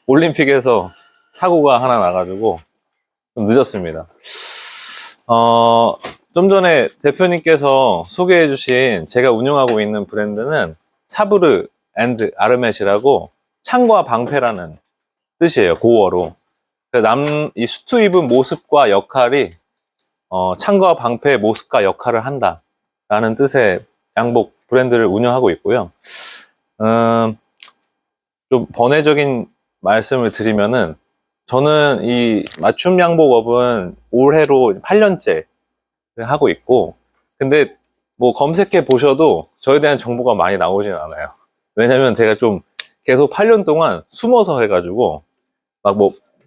올림픽에서 사고가 하나 나가지고 좀 늦었습니다. 좀 전에 대표님께서 소개해 주신 제가 운영하고 있는 브랜드는 사브르 앤드 아르멧이라고 창과 방패라는 뜻이에요. 고어로. 이 수트 입은 모습과 역할이 창과 방패의 모습과 역할을 한다 라는 뜻의 양복 브랜드를 운영하고 있고요. 좀 번외적인 말씀을 드리면은 저는 이 맞춤 양복업은 올해로 8년째 하고 있고, 근데 뭐 검색해 보셔도 저에 대한 정보가 많이 나오진 않아요. 왜냐면 제가 좀 계속 8년 동안 숨어서 해가지고 막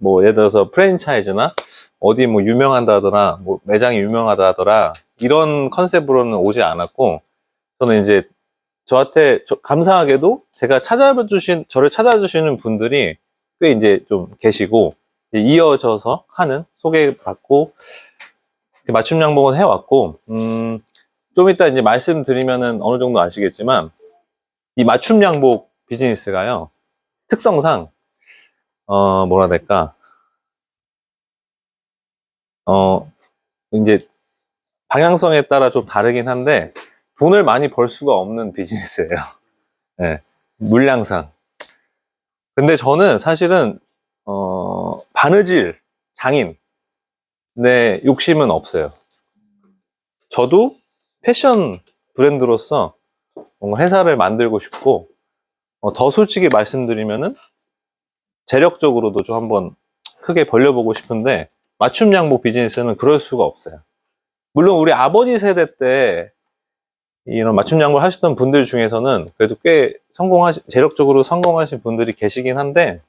뭐 예를 들어서 프랜차이즈나 어디 뭐 유명하다더라, 뭐 매장이 유명하다더라 이런 컨셉으로는 오지 않았고, 저는 이제 저한테 감사하게도 저를 찾아주시는 분들이 꽤 이제 좀 계시고, 이제 이어져서 하는 소개받고 맞춤 양복은 해왔고, 좀 이따 이제 말씀드리면은 어느 정도 아시겠지만, 이 맞춤 양복 비즈니스가요, 특성상, 뭐라 해야 될까, 이제 방향성에 따라 좀 다르긴 한데, 돈을 많이 벌 수가 없는 비즈니스예요. 네, 물량상. 근데 저는 사실은, 바느질, 장인, 네, 욕심은 없어요. 저도 패션 브랜드로서 뭔가 회사를 만들고 싶고, 더 솔직히 말씀드리면은 재력적으로도 좀 한번 크게 벌려보고 싶은데, 맞춤 양복 비즈니스는 그럴 수가 없어요. 물론 우리 아버지 세대 때 이런 맞춤 양복을 하시던 분들 중에서는 그래도 꽤 재력적으로 성공하신 분들이 계시긴 한데,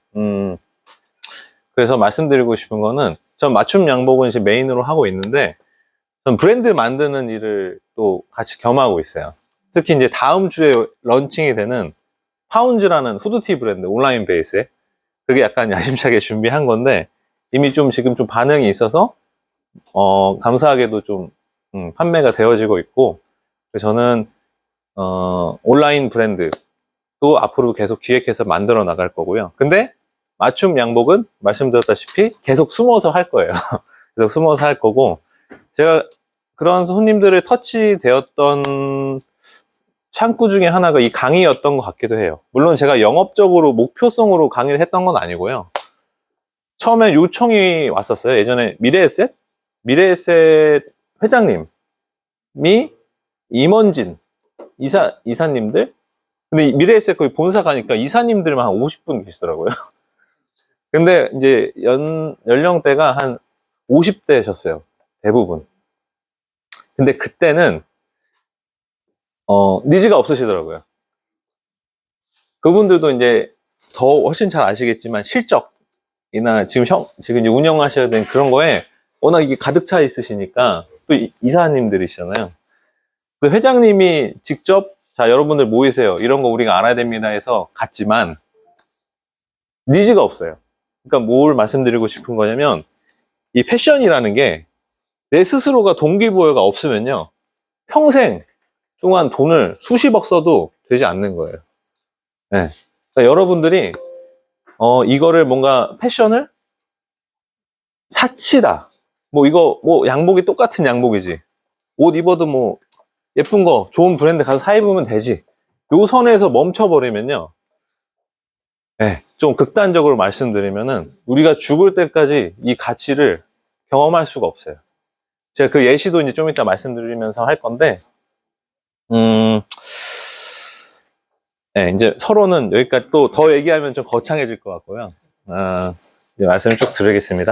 그래서 말씀드리고 싶은 거는, 전 맞춤 양복은 이제 메인으로 하고 있는데, 전 브랜드 만드는 일을 또 같이 겸하고 있어요. 특히 이제 다음 주에 런칭이 되는 파운즈라는 후드티 브랜드, 온라인 베이스에. 그게 약간 야심차게 준비한 건데, 이미 좀 지금 좀 반응이 있어서, 감사하게도 좀, 판매가 되어지고 있고, 저는, 온라인 브랜드도 앞으로 계속 기획해서 만들어 나갈 거고요. 근데, 맞춤 양복은 말씀드렸다시피 계속 숨어서 할 거예요. 계속 숨어서 할 거고, 제가 그런 손님들을 터치되었던 창구 중에 하나가 이 강의였던 것 같기도 해요. 물론 제가 영업적으로 목표성으로 강의를 했던 건 아니고요. 처음에 요청이 왔었어요. 예전에 미래에셋 회장님이 임원진 이사님들, 근데 미래에셋 거기 본사 가니까 이사님들만 한 50분 계시더라고요. 근데 이제 연령대가 한 50대셨어요. 대부분. 근데 그때는 니즈가 없으시더라고요. 그분들도 이제 더 훨씬 잘 아시겠지만 실적이나 지금 이제 운영하셔야 되는 그런 거에 워낙 이게 가득 차 있으시니까, 또 이사님들이시잖아요. 그 회장님이 직접 자 여러분들 모이세요, 이런 거 우리가 알아야 됩니다 해서 갔지만 니즈가 없어요. 그러니까 뭘 말씀드리고 싶은 거냐면, 이 패션이라는 게 내 스스로가 동기부여가 없으면요, 평생 동안 돈을 수십억 써도 되지 않는 거예요. 네. 그러니까 여러분들이 이거를 뭔가 패션을 사치다, 뭐 이거 뭐 양복이 똑같은 양복이지, 옷 입어도 뭐 예쁜 거 좋은 브랜드 가서 사 입으면 되지, 요 선에서 멈춰버리면요, 네, 좀 극단적으로 말씀드리면은 우리가 죽을 때까지 이 가치를 경험할 수가 없어요. 제가 그 예시도 이제 좀 이따 말씀드리면서 할 건데, 네, 이제 서로는 여기까지, 또 더 얘기하면 좀 거창해질 것 같고요. 이제 말씀을 쭉 드리겠습니다.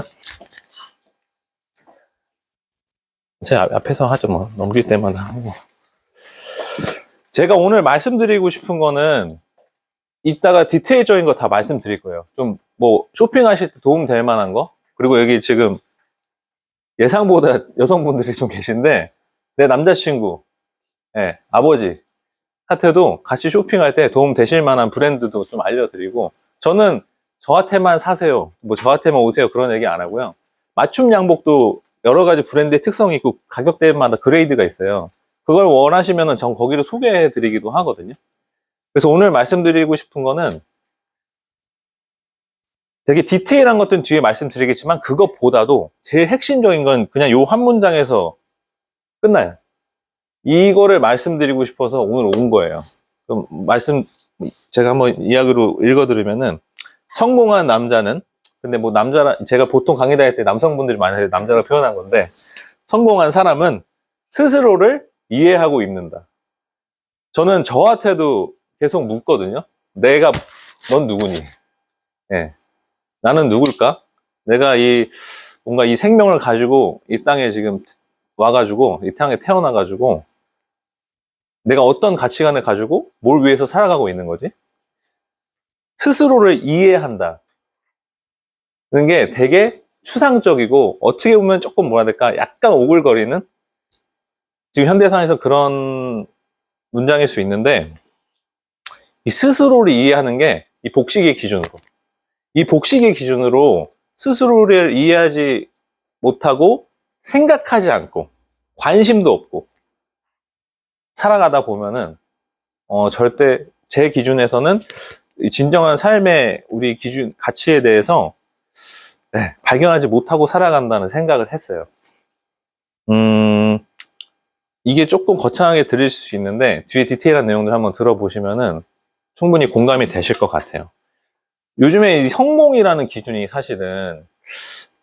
제 앞에서 하죠, 뭐. 넘길 때만 하고. 제가 오늘 말씀드리고 싶은 거는 이따가 디테일적인 거 다 말씀드릴 거예요. 좀 뭐 쇼핑하실 때 도움 될 만한 거. 그리고 여기 지금 예상보다 여성분들이 좀 계신데, 내 남자친구, 네, 아버지 한테도 같이 쇼핑할 때 도움 되실 만한 브랜드도 좀 알려드리고, 저는 저한테만 사세요, 뭐 저한테만 오세요, 그런 얘기 안 하고요. 맞춤 양복도 여러 가지 브랜드의 특성이 있고 가격대마다 그레이드가 있어요. 그걸 원하시면은 전 거기를 소개해 드리기도 하거든요. 그래서 오늘 말씀드리고 싶은 거는 되게 디테일한 것들은 뒤에 말씀드리겠지만 그것보다도 제일 핵심적인 건 그냥 요 한 문장에서 끝나요. 이거를 말씀드리고 싶어서 오늘 온 거예요. 그럼 제가 한번 이야기로 읽어드리면은, 성공한 남자는, 근데 뭐 제가 보통 강의 다닐 때 남성분들이 많이 해서 남자로 표현한 건데, 성공한 사람은 스스로를 이해하고 입는다. 저는 저한테도 계속 묻거든요. 넌 누구니? 예. 나는 누굴까? 내가 뭔가 이 생명을 가지고 이 땅에 지금 와가지고, 이 땅에 태어나가지고, 내가 어떤 가치관을 가지고 뭘 위해서 살아가고 있는 거지? 스스로를 이해한다. 는 게 되게 추상적이고, 어떻게 보면 조금 뭐라 해야 될까? 약간 오글거리는? 지금 현대사에서 그런 문장일 수 있는데, 이 스스로를 이해하는 게 이 복식의 기준으로. 이 복식의 기준으로 스스로를 이해하지 못하고 생각하지 않고 관심도 없고 살아가다 보면은 절대 제 기준에서는 진정한 삶의 우리 기준 가치에 대해서 발견하지 못하고 살아간다는 생각을 했어요. 이게 조금 거창하게 들릴 수 있는데 뒤에 디테일한 내용들 한번 들어보시면은 충분히 공감이 되실 것 같아요. 요즘에 이 성공이라는 기준이 사실은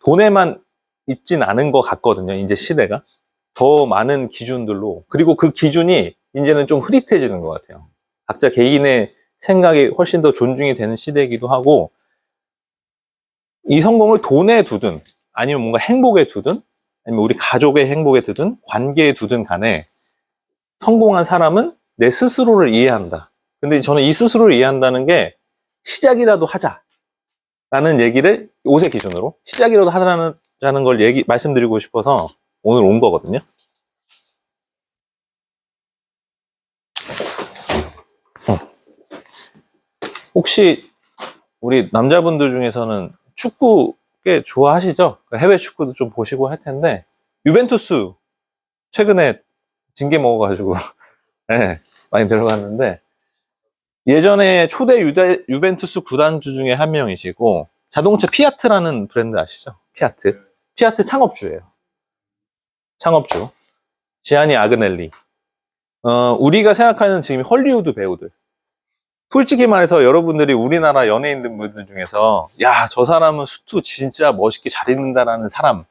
돈에만 있진 않은 것 같거든요. 이제 시대가 더 많은 기준들로, 그리고 그 기준이 이제는 좀 흐릿해지는 것 같아요. 각자 개인의 생각이 훨씬 더 존중이 되는 시대이기도 하고, 이 성공을 돈에 두든 아니면 뭔가 행복에 두든 아니면 우리 가족의 행복에 두든 관계에 두든 간에 성공한 사람은 내 스스로를 이해한다. 근데 저는 이 스스로를 이해한다는 게 시작이라도 하자라는 얘기를 옷의 기준으로 시작이라도 하자는 걸 말씀드리고 싶어서 오늘 온 거거든요. 혹시 우리 남자분들 중에서는 축구 꽤 좋아하시죠? 해외 축구도 좀 보시고 할 텐데, 유벤투스 최근에 징계 먹어가지고 네, 많이 들어갔는데, 예전에 초대 유벤투스 구단주 중에 한 명이시고, 자동차 피아트라는 브랜드 아시죠? 피아트 창업주예요. 창업주 지아니 아그넬리. 우리가 생각하는 지금 헐리우드 배우들, 솔직히 말해서 여러분들이 우리나라 연예인들 중에서 야, 저 사람은 수트 진짜 멋있게 잘 입는다라는 사람,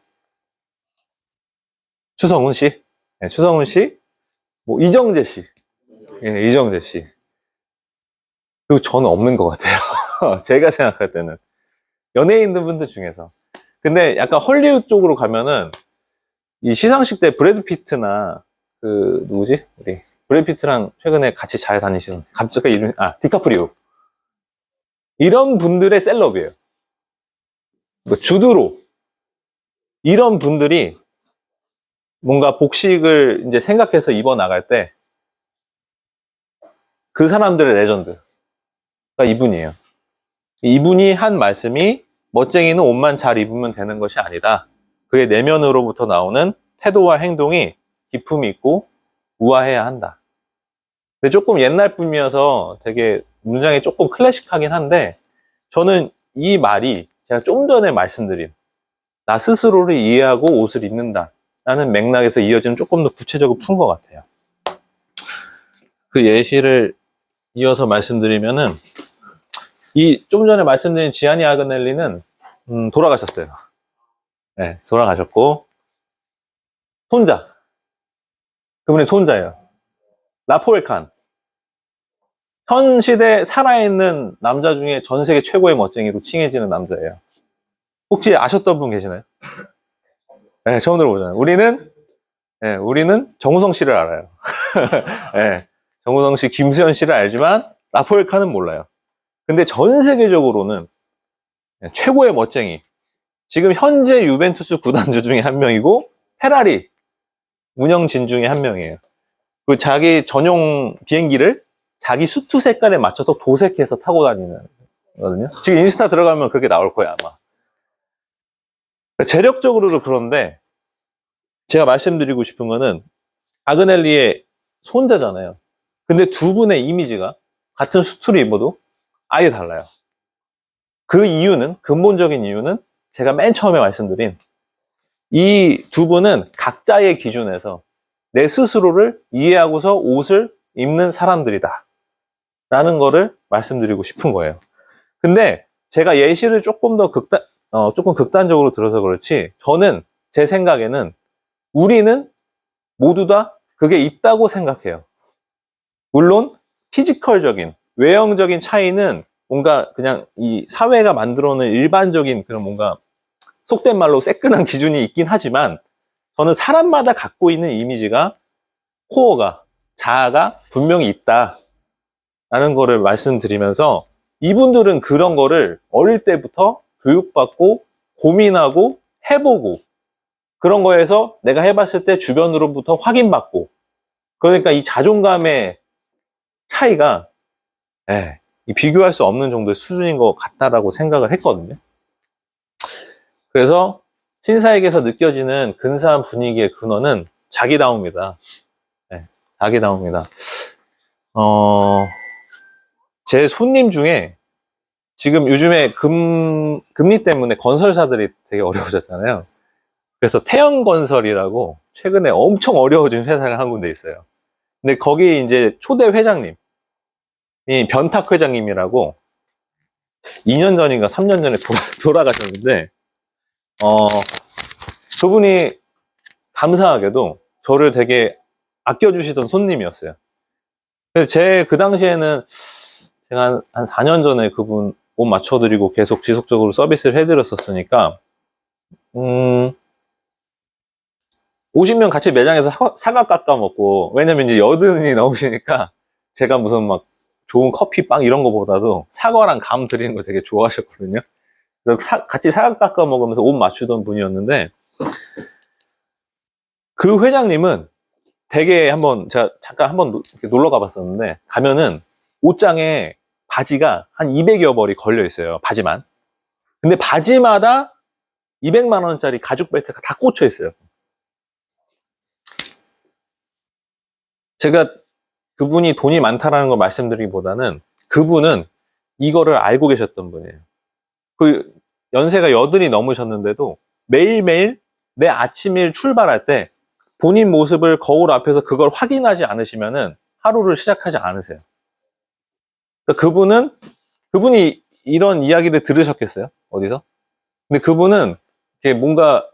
추성훈 씨, 네, 추성훈 씨, 뭐 이정재 씨, 예, 이정재 씨. 그리고 저는 없는 것 같아요. 제가 생각할 때는 연예인들 분들 중에서. 근데 약간 헐리우드 쪽으로 가면은 이 시상식 때 브래드 피트나 누구지? 우리 브래드 피트랑 최근에 같이 잘 다니시는, 갑자기 디카프리오. 이런 분들의 셀럽이에요. 뭐 주드로. 이런 분들이 뭔가 복식을 이제 생각해서 입어 나갈 때 그 사람들의 레전드가 이분이에요. 이분이 한 말씀이 멋쟁이는 옷만 잘 입으면 되는 것이 아니다. 그의 내면으로부터 나오는 태도와 행동이 기품이 있고 우아해야 한다. 근데 조금 옛날 분이어서 되게 문장이 조금 클래식하긴 한데, 저는 이 말이 제가 좀 전에 말씀드린 나 스스로를 이해하고 옷을 입는다 라는 맥락에서 이어지는 조금 더 구체적으로 푼 것 같아요. 그 예시를 이어서 말씀드리면은, 이 좀 전에 말씀드린 지아니 아그넬리는 돌아가셨어요. 네, 돌아가셨고, 그분의 손자예요. 라포엘 칸. 현 시대 살아있는 남자 중에 전 세계 최고의 멋쟁이로 칭해지는 남자예요. 혹시 아셨던 분 계시나요? 네, 처음 들어보잖아요. 우리는 정우성 씨를 알아요. 네, 정우성 씨, 김수현 씨를 알지만 라포엘 칸은 몰라요. 근데 전 세계적으로는 최고의 멋쟁이. 지금 현재 유벤투스 구단주 중에 한 명이고, 페라리 운영진 중에 한 명이에요. 그 자기 전용 비행기를 자기 수트 색깔에 맞춰서 도색해서 타고 다니는 거거든요. 지금 인스타 들어가면 그게 나올 거예요, 아마. 재력적으로도 그런데, 제가 말씀드리고 싶은 거는 아그넬리의 손자잖아요. 근데 두 분의 이미지가 같은 수트를 입어도 아예 달라요. 그 이유는, 근본적인 이유는 제가 맨 처음에 말씀드린 이 두 분은 각자의 기준에서 내 스스로를 이해하고서 옷을 입는 사람들이다 라는 거를 말씀드리고 싶은 거예요. 근데 제가 예시를 조금 극단적으로 들어서 그렇지, 저는 제 생각에는 우리는 모두 다 그게 있다고 생각해요. 물론 피지컬적인, 외형적인 차이는 뭔가 그냥 이 사회가 만들어놓은 일반적인 그런 뭔가 속된 말로 새끈한 기준이 있긴 하지만, 저는 사람마다 갖고 있는 이미지가, 코어가, 자아가 분명히 있다라는 거를 말씀드리면서, 이분들은 그런 거를 어릴 때부터 교육받고 고민하고 해보고, 그런 거에서 내가 해봤을 때 주변으로부터 확인받고, 그러니까 이 자존감의 차이가 비교할 수 없는 정도의 수준인 것 같다라고 생각을 했거든요. 그래서 신사에게서 느껴지는 근사한 분위기의 근원은 자기다움이다. 자기다움이다. 제 손님 중에 지금 요즘에 금리 때문에 건설사들이 되게 어려워졌잖아요. 그래서 태영건설이라고 최근에 엄청 어려워진 회사가 한 군데 있어요. 근데 거기 이제 초대 회장님이 변탁 회장님이라고 2년 전인가 3년 전에 돌아가셨는데, 그분이 감사하게도 저를 되게 아껴주시던 손님이었어요. 그래서 그 당시에는 제가 한 4년 전에 그분 옷 맞춰드리고 계속 지속적으로 서비스를 해드렸었으니까, 오시면 같이 매장에서 사과 깎아 먹고, 왜냐면 이제 여든이 나오시니까 제가 무슨 막 좋은 커피빵 이런 거보다도 사과랑 감 드리는 걸 되게 좋아하셨거든요. 그래서 같이 사과 깎아 먹으면서 옷 맞추던 분이었는데, 그 회장님은 되게 제가 잠깐 한번 놀러 가봤었는데, 가면은 옷장에 바지가 한 200여 벌이 걸려 있어요. 바지만. 근데 바지마다 200만 원짜리 가죽 벨트가 다 꽂혀 있어요. 제가 그분이 돈이 많다라는 걸 말씀드리기보다는, 그분은 이거를 알고 계셨던 분이에요. 그 연세가 80이 넘으셨는데도 매일매일 내 아침일 출발할 때 본인 모습을 거울 앞에서 그걸 확인하지 않으시면은 하루를 시작하지 않으세요. 그러니까 그분이 이런 이야기를 들으셨겠어요? 어디서? 근데 그분은 이게 뭔가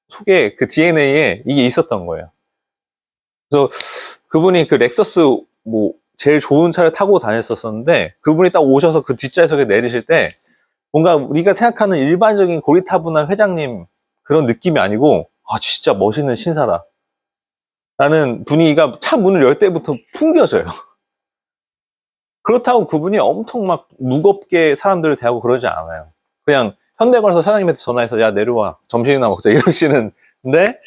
속에 그 DNA에 이게 있었던 거예요. 그래서 그분이 그 렉서스 제일 좋은 차를 타고 다녔었는데, 그분이 딱 오셔서 그 뒷좌석에 내리실 때 뭔가 우리가 생각하는 일반적인 고리타분한 회장님 그런 느낌이 아니고, 진짜 멋있는 신사다 라는 분위기가 차 문을 열 때부터 풍겨져요. 그렇다고 그분이 엄청 막 무겁게 사람들을 대하고 그러지 않아요. 그냥 현대건설에서 사장님한테 전화해서 야 내려와 점심이나 먹자 이러시는데,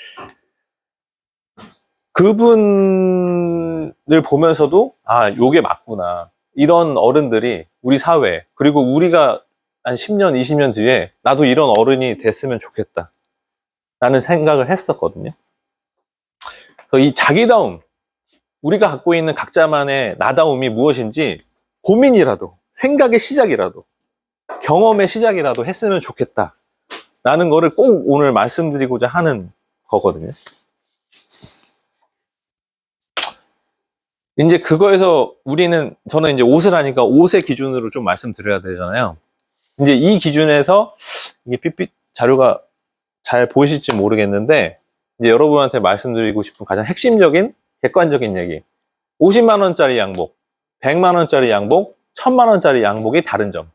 그분을 보면서도 요게 맞구나. 이런 어른들이 우리 사회, 그리고 우리가 한 10년, 20년 뒤에 나도 이런 어른이 됐으면 좋겠다 라는 생각을 했었거든요. 그래서 이 자기다움, 우리가 갖고 있는 각자만의 나다움이 무엇인지 고민이라도, 생각의 시작이라도, 경험의 시작이라도 했으면 좋겠다 라는 거를 꼭 오늘 말씀드리고자 하는 거거든요. 이제 그거에서 저는 이제 옷을 하니까 옷의 기준으로 좀 말씀드려야 되잖아요. 이제 이 기준에서 이게 PPT 자료가 잘 보이실지 모르겠는데, 이제 여러분한테 말씀드리고 싶은 가장 핵심적인 객관적인 얘기. 50만 원짜리 양복, 100만 원짜리 양복, 1000만 원짜리 양복의 다른 점.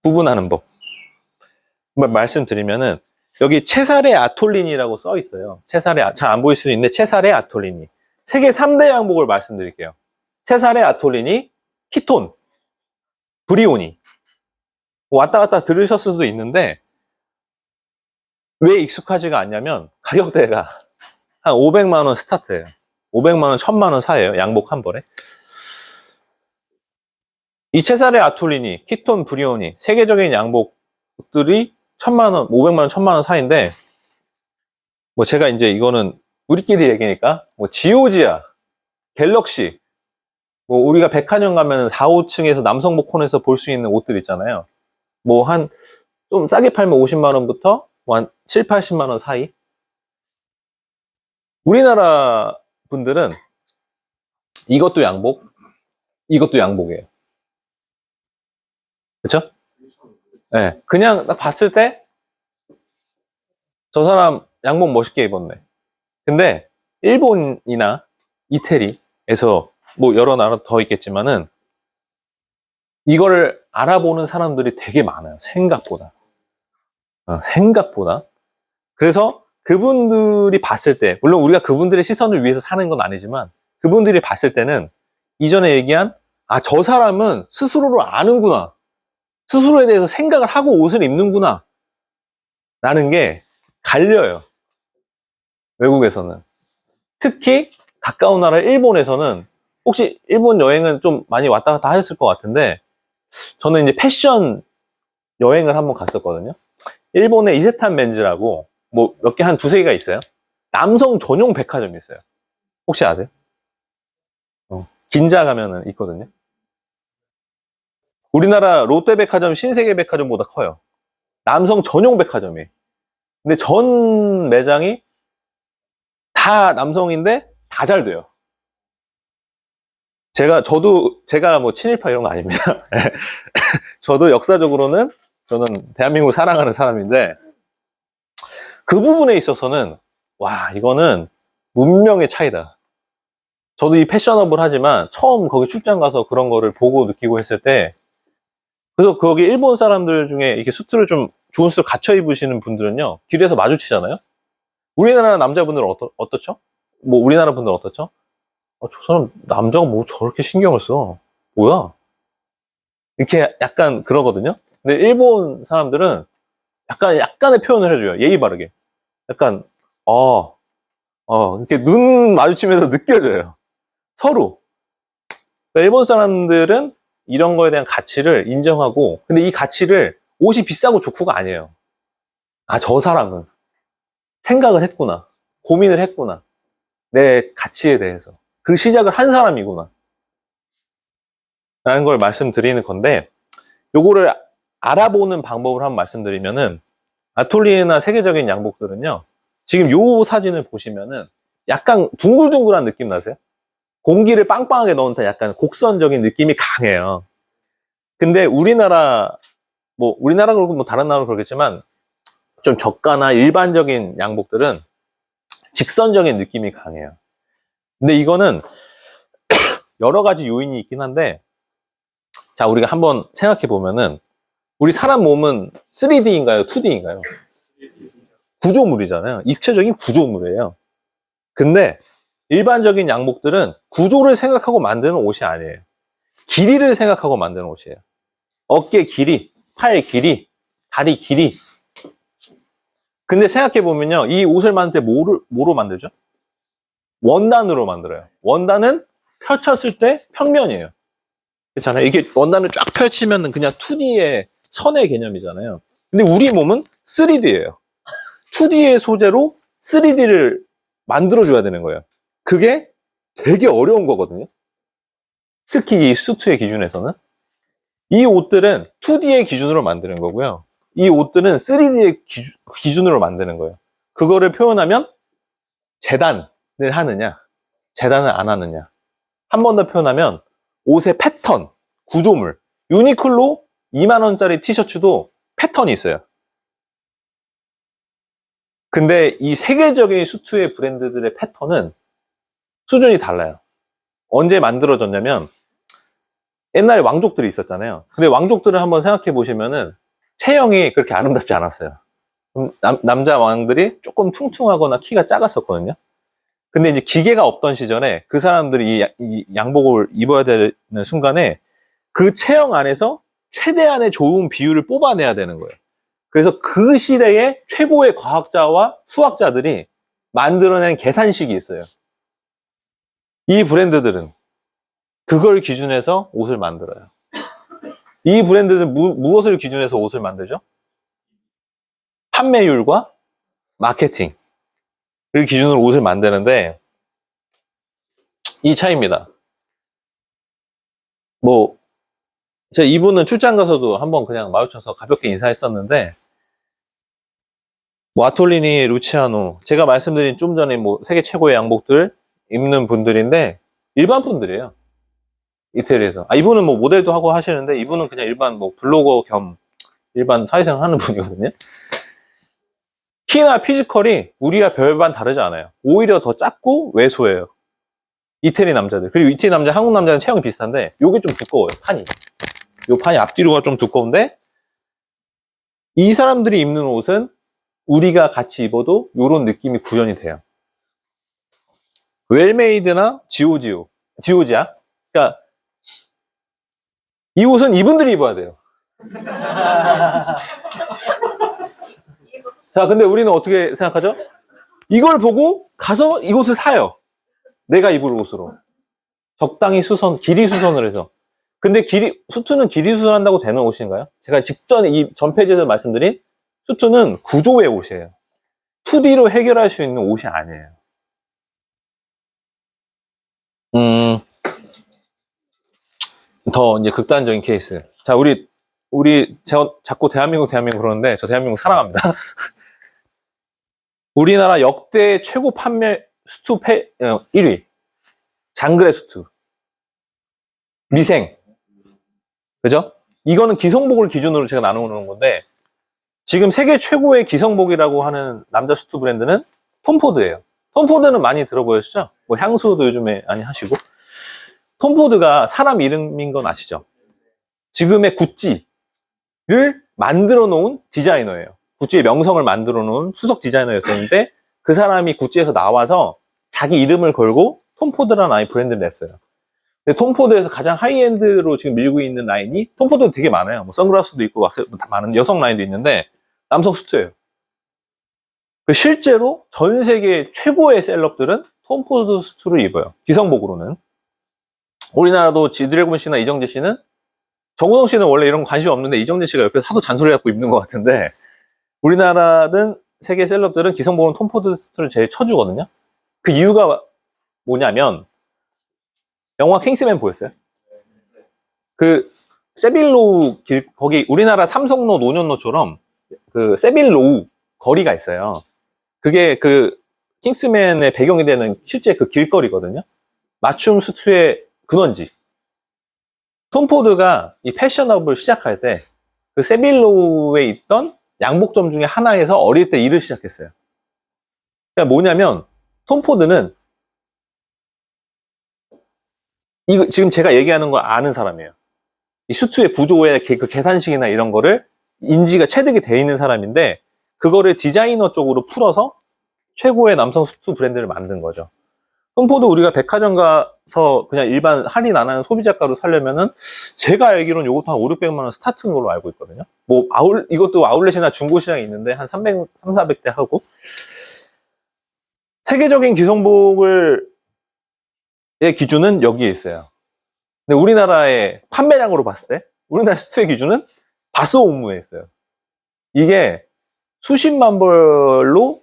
구분하는 법. 말씀드리면은, 여기 채살의 아톨린이라고 써 있어요. 잘 안 보일 수도 있는데, 채살의 아톨린이. 세계 3대 양복을 말씀드릴게요. 채살의 아톨린이, 키톤, 브리오니. 왔다 갔다 들으셨을 수도 있는데, 왜 익숙하지가 않냐면, 가격대가 한 500만 원 스타트예요. 500만 원, 1000만 원 사이에요. 양복 한 벌에. 이 채살의 아톨리니, 키톤, 브리오니, 세계적인 양복들이 1000만 원, 500만 원, 1000만 원 사이인데, 제가 이제 이거는 우리끼리 얘기니까, 지오지아, 갤럭시, 우리가 백화점 가면 4, 5층에서 남성복 콘에서 볼 수 있는 옷들 있잖아요. 뭐 좀 싸게 팔면 50만 원부터 뭐 한 7, 80만 원 사이. 우리나라 분들은 이것도 양복, 이것도 양복이에요. 그쵸? 네. 그냥 딱 봤을 때 저 사람 양복 멋있게 입었네. 근데 일본이나 이태리에서 뭐 여러 나라 더 있겠지만은 이거를 알아보는 사람들이 되게 많아요. 생각보다. 생각보다. 그래서 그분들이 봤을 때, 물론 우리가 그분들의 시선을 위해서 사는 건 아니지만, 그분들이 봤을 때는 이전에 얘기한, 아, 저 사람은 스스로를 아는구나. 스스로에 대해서 생각을 하고 옷을 입는구나. 라는 게 갈려요. 외국에서는. 특히 가까운 나라 일본에서는, 혹시 일본 여행은 좀 많이 왔다 갔다 하셨을 것 같은데, 저는 이제 패션 여행을 한번 갔었거든요. 일본의 이세탄 멘즈라고 뭐 몇 개 한 두세 개가 있어요. 남성 전용 백화점이 있어요. 혹시 아세요? 긴자 가면은 있거든요. 우리나라 롯데백화점, 신세계백화점보다 커요. 남성 전용 백화점이. 근데 전 매장이 다 남성인데 다 잘 돼요. 제가 뭐 친일파 이런 거 아닙니다. 저도 역사적으로는 저는 대한민국을 사랑하는 사람인데 그 부분에 있어서는 와, 이거는 문명의 차이다. 저도 이 패셔너블 하지만 처음 거기 출장 가서 그런 거를 보고 느끼고 했을 때 그래서 거기 일본 사람들 중에 이렇게 수트를 좀 좋은 수트를 갖춰 입으시는 분들은요 길에서 마주치잖아요. 우리나라 남자분들은 어떻죠? 뭐 우리나라 분들은 어떻죠? 저 사람 남자가 뭐 저렇게 신경을 써? 뭐야? 이렇게 약간 그러거든요. 근데 일본 사람들은 약간의 표현을 해줘요. 예의 바르게. 약간 이렇게 눈 마주치면서 느껴져요. 서로. 그러니까 일본 사람들은 이런 거에 대한 가치를 인정하고, 근데 이 가치를 옷이 비싸고 좋고가 아니에요. 아, 저 사람은 생각을 했구나. 고민을 했구나. 내 가치에 대해서. 그 시작을 한 사람이구나. 라는 걸 말씀드리는 건데, 요거를 알아보는 방법을 한번 말씀드리면은, 아톨리에나 세계적인 양복들은요, 지금 요 사진을 보시면은 약간 둥글둥글한 느낌 나세요? 공기를 빵빵하게 넣은 듯한 약간 곡선적인 느낌이 강해요. 근데 우리나라 그렇고 뭐 다른 나라도 그렇겠지만 좀 저가나 일반적인 양복들은 직선적인 느낌이 강해요. 근데 이거는 여러 가지 요인이 있긴 한데 자, 우리가 한번 생각해 보면은 우리 사람 몸은 3D인가요? 2D인가요? 구조물이잖아요. 입체적인 구조물이에요. 근데 일반적인 양복들은 구조를 생각하고 만드는 옷이 아니에요. 길이를 생각하고 만드는 옷이에요. 어깨 길이, 팔 길이, 다리 길이. 근데 생각해보면요. 이 옷을 만들 때 뭐로 만들죠? 원단으로 만들어요. 원단은 펼쳤을 때 평면이에요. 그렇잖아요. 이게 원단을 쫙 펼치면 그냥 2D의 선의 개념이잖아요. 근데 우리 몸은 3D예요. 2D의 소재로 3D를 만들어줘야 되는 거예요. 그게 되게 어려운 거거든요. 특히 이 수트의 기준에서는. 이 옷들은 2D의 기준으로 만드는 거고요. 이 옷들은 3D의 기준으로 만드는 거예요. 그거를 표현하면 재단을 하느냐, 재단을 안 하느냐. 한 번 더 표현하면 옷의 패턴, 구조물. 유니클로 2만 원짜리 티셔츠도 패턴이 있어요. 근데 이 세계적인 수트의 브랜드들의 패턴은 수준이 달라요. 언제 만들어졌냐면 옛날에 왕족들이 있었잖아요. 근데 왕족들을 한번 생각해 보시면은 체형이 그렇게 아름답지 않았어요. 남자 왕들이 조금 퉁퉁하거나 키가 작았었거든요. 근데 이제 기계가 없던 시절에 그 사람들이 이 양복을 입어야 되는 순간에 그 체형 안에서 최대한의 좋은 비율을 뽑아내야 되는 거예요. 그래서 그 시대의 최고의 과학자와 수학자들이 만들어낸 계산식이 있어요. 이 브랜드들은 그걸 기준해서 옷을 만들어요. 이 브랜드들은 무엇을 기준해서 옷을 만들죠? 판매율과 마케팅을 기준으로 옷을 만드는데 이 차이입니다. 뭐 제가 이분은 출장 가서도 한번 그냥 마주쳐서 가볍게 인사했었는데, 뭐 아톨리니, 루치아노, 제가 말씀드린 좀 전에 뭐 세계 최고의 양복들 입는 분들인데 일반 분들이에요. 이태리에서. 이분은 뭐 모델도 하고 하시는데 이분은 그냥 일반 뭐 블로거 겸 일반 사회생활 하는 분이거든요. 키나 피지컬이 우리가 별반 다르지 않아요. 오히려 더 작고 왜소해요. 이태리 남자들. 그리고 이태리 남자, 한국 남자는 체형이 비슷한데 요게 좀 두꺼워요. 판이. 요 판이 앞뒤로가 좀 두꺼운데 이 사람들이 입는 옷은 우리가 같이 입어도 요런 느낌이 구현이 돼요. 웰메이드나 지오지아. 그러니까 이 옷은 이분들이 입어야 돼요. 자, 근데 우리는 어떻게 생각하죠? 이걸 보고 가서 이것을 사요. 내가 입을 옷으로. 적당히 길이 수선을 해서. 근데 수트는 길이 수선한다고 되는 옷인가요? 제가 직전에 이 전 페이지에서 말씀드린 수트는 구조의 옷이에요. 2D로 해결할 수 있는 옷이 아니에요. 더 이제 극단적인 케이스. 자, 제가 자꾸 대한민국 그러는데 저 대한민국 사랑합니다. 우리나라 역대 최고 판매 수트 1위. 장그레 수트. 미생. 그죠? 이거는 기성복을 기준으로 제가 나누는 건데 지금 세계 최고의 기성복이라고 하는 남자 수트 브랜드는 톰포드예요. 톰포드는 많이 들어보셨죠? 뭐 향수도 요즘에 많이 하시고. 톰포드가 사람 이름인 건 아시죠? 지금의 구찌를 만들어 놓은 디자이너예요. 구찌의 명성을 만들어 놓은 수석 디자이너였었는데 그 사람이 구찌에서 나와서 자기 이름을 걸고 톰포드라는 아이 브랜드를 냈어요. 근데 톰포드에서 가장 하이엔드로 지금 밀고 있는 라인이 톰포드 되게 많아요. 뭐 선글라스도 있고 많은 여성 라인도 있는데 남성 수트예요. 실제로 전 세계 최고의 셀럽들은 톰포드 수트를 입어요. 기성복으로는. 우리나라도 지드래곤 씨나 이정재 씨는 정우성 씨는 원래 이런 거 관심 없는데 이정재 씨가 옆에서 하도 잔소리 갖고 입는 것 같은데 우리나라든 세계 셀럽들은 기성복은 톰포드 수트를 제일 쳐주거든요. 그 이유가 뭐냐면 영화 킹스맨 보였어요? 그 세빌로우 거기 우리나라 삼성로 노년로처럼 그 세빌로우 거리가 있어요. 그게 그 킹스맨의 배경이 되는 실제 그 길거리거든요. 맞춤 수트의 근원지. 톰포드가 이 패셔너블 시작할 때 그 세빌로우에 있던 양복점 중에 하나에서 어릴 때 일을 시작했어요. 그러니까 뭐냐면 톰포드는 이거 지금 제가 얘기하는 걸 아는 사람이에요. 이 수트의 구조의 그 계산식이나 이런 거를 인지가 체득이 돼 있는 사람인데 그거를 디자이너 쪽으로 풀어서 최고의 남성 수트 브랜드를 만든 거죠. 톰포드 우리가 백화점 가서 그냥 일반 할인 안 하는 소비자가로 사려면은 제가 알기로는 이것도 한 5, 600만 원 스타트인 걸로 알고 있거든요. 뭐 이것도 아울렛이나 중고 시장에 있는데 한 400대 하고 세계적인 기성복의 기준은 여기에 있어요. 근데 우리나라의 판매량으로 봤을 때 우리나라 수트의 기준은 바스오무에 있어요. 이게 수십만 벌로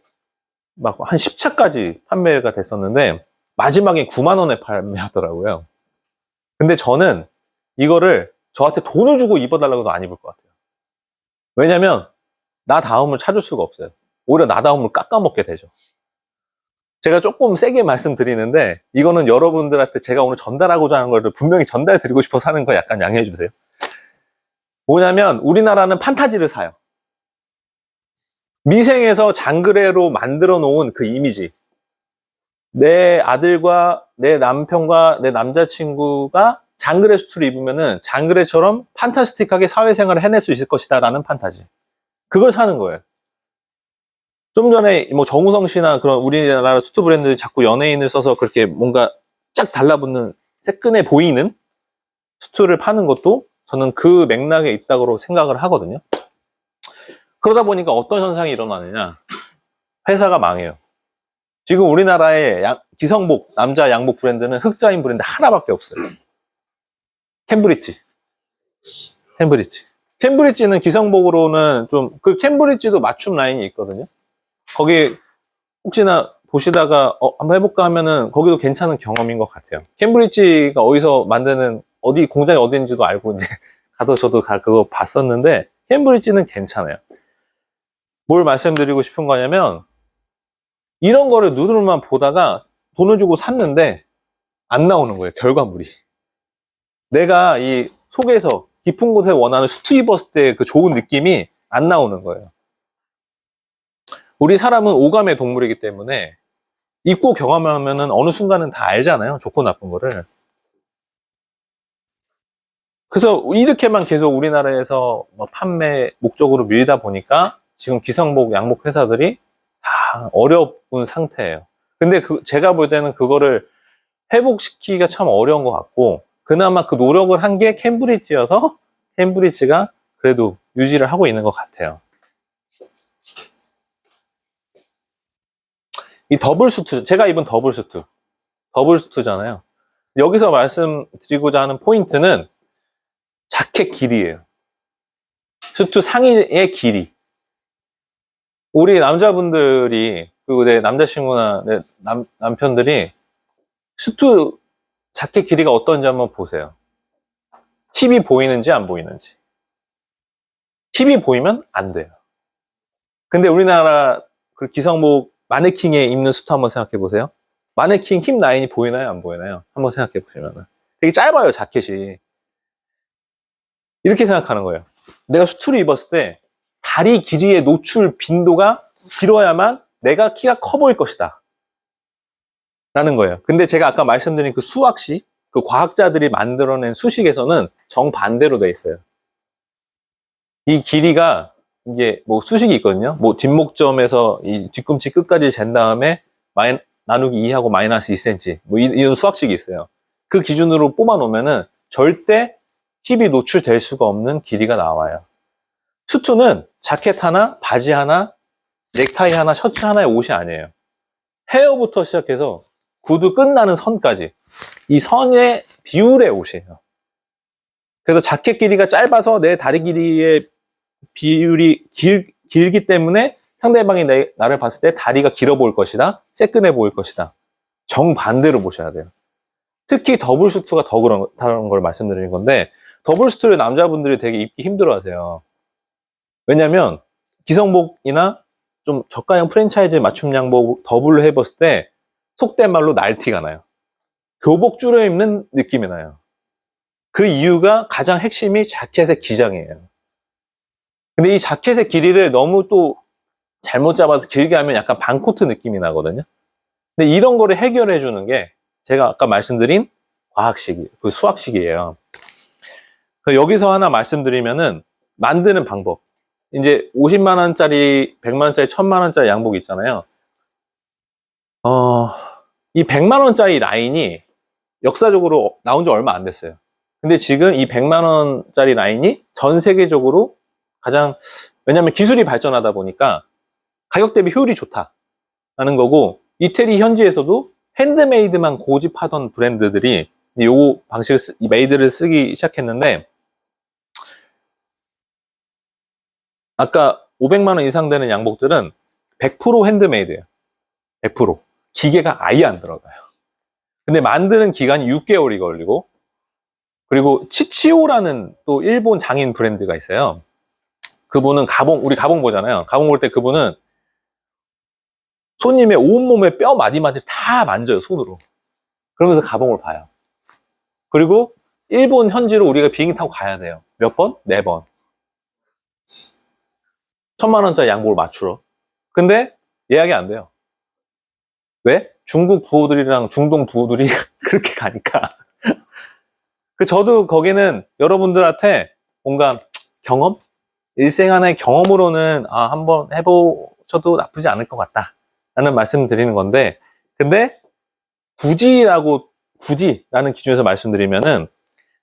막 한 10차까지 판매가 됐었는데 마지막에 9만 원에 판매하더라고요. 근데 저는 이거를 저한테 돈을 주고 입어달라고도 안 입을 것 같아요. 왜냐면 나 다음을 찾을 수가 없어요. 오히려 나 다음을 깎아먹게 되죠. 제가 조금 세게 말씀드리는데 이거는 여러분들한테 제가 오늘 전달하고자 하는 거를 분명히 전달드리고 싶어서 하는 거 약간 양해해 주세요. 뭐냐면 우리나라는 판타지를 사요. 미생에서 장그레로 만들어 놓은 그 이미지. 내 아들과 내 남편과 내 남자친구가 장그레 수트를 입으면은 장그레처럼 판타스틱하게 사회생활을 해낼 수 있을 것이다 라는 판타지. 그걸 사는 거예요. 좀 전에 뭐 정우성 씨나 그런 우리나라 수트 브랜드들이 자꾸 연예인을 써서 그렇게 뭔가 쫙 달라붙는 새끈해 보이는 수트를 파는 것도 저는 그 맥락에 있다고 생각을 하거든요. 그러다 보니까 어떤 현상이 일어나느냐. 회사가 망해요. 지금 우리나라의 기성복, 남자 양복 브랜드는 흑자인 브랜드 하나밖에 없어요. 캠브리지. 캠브리지는 기성복으로는 그 캠브리지도 맞춤 라인이 있거든요. 거기 혹시나 보시다가 한번 해볼까 하면은 거기도 괜찮은 경험인 것 같아요. 캠브리지가 어디서 만드는 공장이 어딘지도 알고 이제 가서 저도 그거 봤었는데 캠브리지는 괜찮아요. 뭘 말씀드리고 싶은 거냐면 이런 거를 누드로만 보다가 돈을 주고 샀는데 안 나오는 거예요. 결과물이. 내가 이 속에서 깊은 곳에 원하는 수트 입었을 때 그 좋은 느낌이 안 나오는 거예요. 우리 사람은 오감의 동물이기 때문에 입고 경험하면은 어느 순간은 다 알잖아요. 좋고 나쁜 거를. 그래서 이렇게만 계속 우리나라에서 뭐 판매 목적으로 밀다 보니까 지금 기성복 양복 회사들이 다 어려운 상태예요. 근데 제가 볼 때는 그거를 회복시키기가 참 어려운 것 같고, 그나마 그 노력을 한 게 캠브리지여서 캠브리지가 그래도 유지를 하고 있는 것 같아요. 이 더블 수트, 제가 입은 더블 수트잖아요. 여기서 말씀드리고자 하는 포인트는 자켓 길이에요. 수트 상의의 길이. 우리 남자분들이, 그리고 내 남자친구나 내 남편들이 수트 자켓 길이가 어떤지 한번 보세요. 힙이 보이는지 안 보이는지. 힙이 보이면 안 돼요. 근데 우리나라 그 기성복 마네킹에 입는 수트 한번 생각해 보세요. 마네킹 힙 라인이 보이나요? 안 보이나요? 한번 생각해 보시면은. 되게 짧아요, 자켓이. 이렇게 생각하는 거예요. 내가 수트를 입었을 때 다리 길이의 노출 빈도가 길어야만 내가 키가 커 보일 것이다. 라는 거예요. 근데 제가 아까 말씀드린 그 수학식, 그 과학자들이 만들어낸 수식에서는 정반대로 돼 있어요. 이 길이가 이게 뭐 수식이 있거든요. 뭐 뒷목점에서 이 뒤꿈치 끝까지 잰 다음에 나누기 2하고 마이너스 2cm 뭐 이런 수학식이 있어요. 그 기준으로 뽑아 놓으면은 절대 힙이 노출될 수가 없는 길이가 나와요. 수트는 자켓 하나, 바지 하나, 넥타이 하나, 셔츠 하나의 옷이 아니에요. 헤어부터 시작해서 구두 끝나는 선까지 이 선의 비율의 옷이에요. 그래서 자켓 길이가 짧아서 내 다리 길이의 비율이 길기 때문에 상대방이 나를 봤을 때 다리가 길어 보일 것이다, 새끈해 보일 것이다. 정반대로 보셔야 돼요. 특히 더블 수트가 더 그런 걸 말씀드리는 건데, 더블 수트를 남자분들이 되게 입기 힘들어 하세요. 왜냐면 기성복이나 좀 저가형 프랜차이즈 맞춤 양복 더블로 해봤을 때 속된 말로 날티가 나요. 교복 줄여 입는 느낌이 나요. 그 이유가 가장 핵심이 자켓의 기장이에요. 근데 이 자켓의 길이를 너무 또 잘못 잡아서 길게 하면 약간 반코트 느낌이 나거든요. 근데 이런 거를 해결해 주는 게 제가 아까 말씀드린 과학식, 그 수학식이에요. 여기서 하나 말씀드리면은 만드는 방법. 이제 50만 원짜리, 100만 원짜리, 1000만 원짜리 양복 있잖아요. 이 100만 원짜리 라인이 역사적으로 나온 지 얼마 안 됐어요. 근데 지금 이 100만 원짜리 라인이 전 세계적으로 가장, 왜냐면 기술이 발전하다 보니까 가격 대비 효율이 좋다라는 거고, 이태리 현지에서도 핸드메이드만 고집하던 브랜드들이 요 방식을, 이 메이드를 쓰기 시작했는데, 아까 500만 원 이상 되는 양복들은 100% 핸드메이드예요. 100%. 기계가 아예 안 들어가요. 근데 만드는 기간이 6개월이 걸리고, 그리고 치치오라는 또 일본 장인 브랜드가 있어요. 그분은 우리 가봉 보잖아요. 가봉 볼 때 그분은 손님의 온몸의 뼈 마디마디를 다 만져요, 손으로. 그러면서 가봉을 봐요. 그리고 일본 현지로 우리가 비행기 타고 가야 돼요. 몇 번? 4번. 1000만 원짜리 양복을 맞추러. 근데 예약이 안 돼요. 왜? 중국 부호들이랑 중동 부호들이 그렇게 가니까. 저도 거기는 여러분들한테 뭔가 경험? 일생 하나의 경험으로는 한번 해보셔도 나쁘지 않을 것 같다 라는 말씀 드리는 건데, 근데 굳이라는 기준에서 말씀드리면은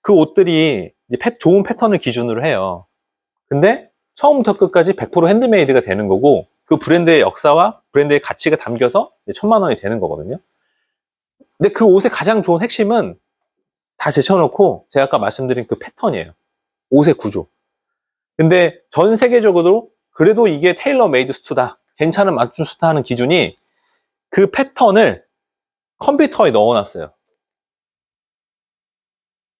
그 옷들이 이제 좋은 패턴을 기준으로 해요. 근데 처음부터 끝까지 100% 핸드메이드가 되는 거고, 그 브랜드의 역사와 브랜드의 가치가 담겨서 1000만 원이 되는 거거든요. 근데 그 옷의 가장 좋은 핵심은 다 제쳐놓고 제가 아까 말씀드린 그 패턴이에요. 옷의 구조. 근데 전 세계적으로 그래도 이게 테일러 메이드 수트다, 괜찮은 맞춤 수트 하는 기준이 그 패턴을 컴퓨터에 넣어놨어요.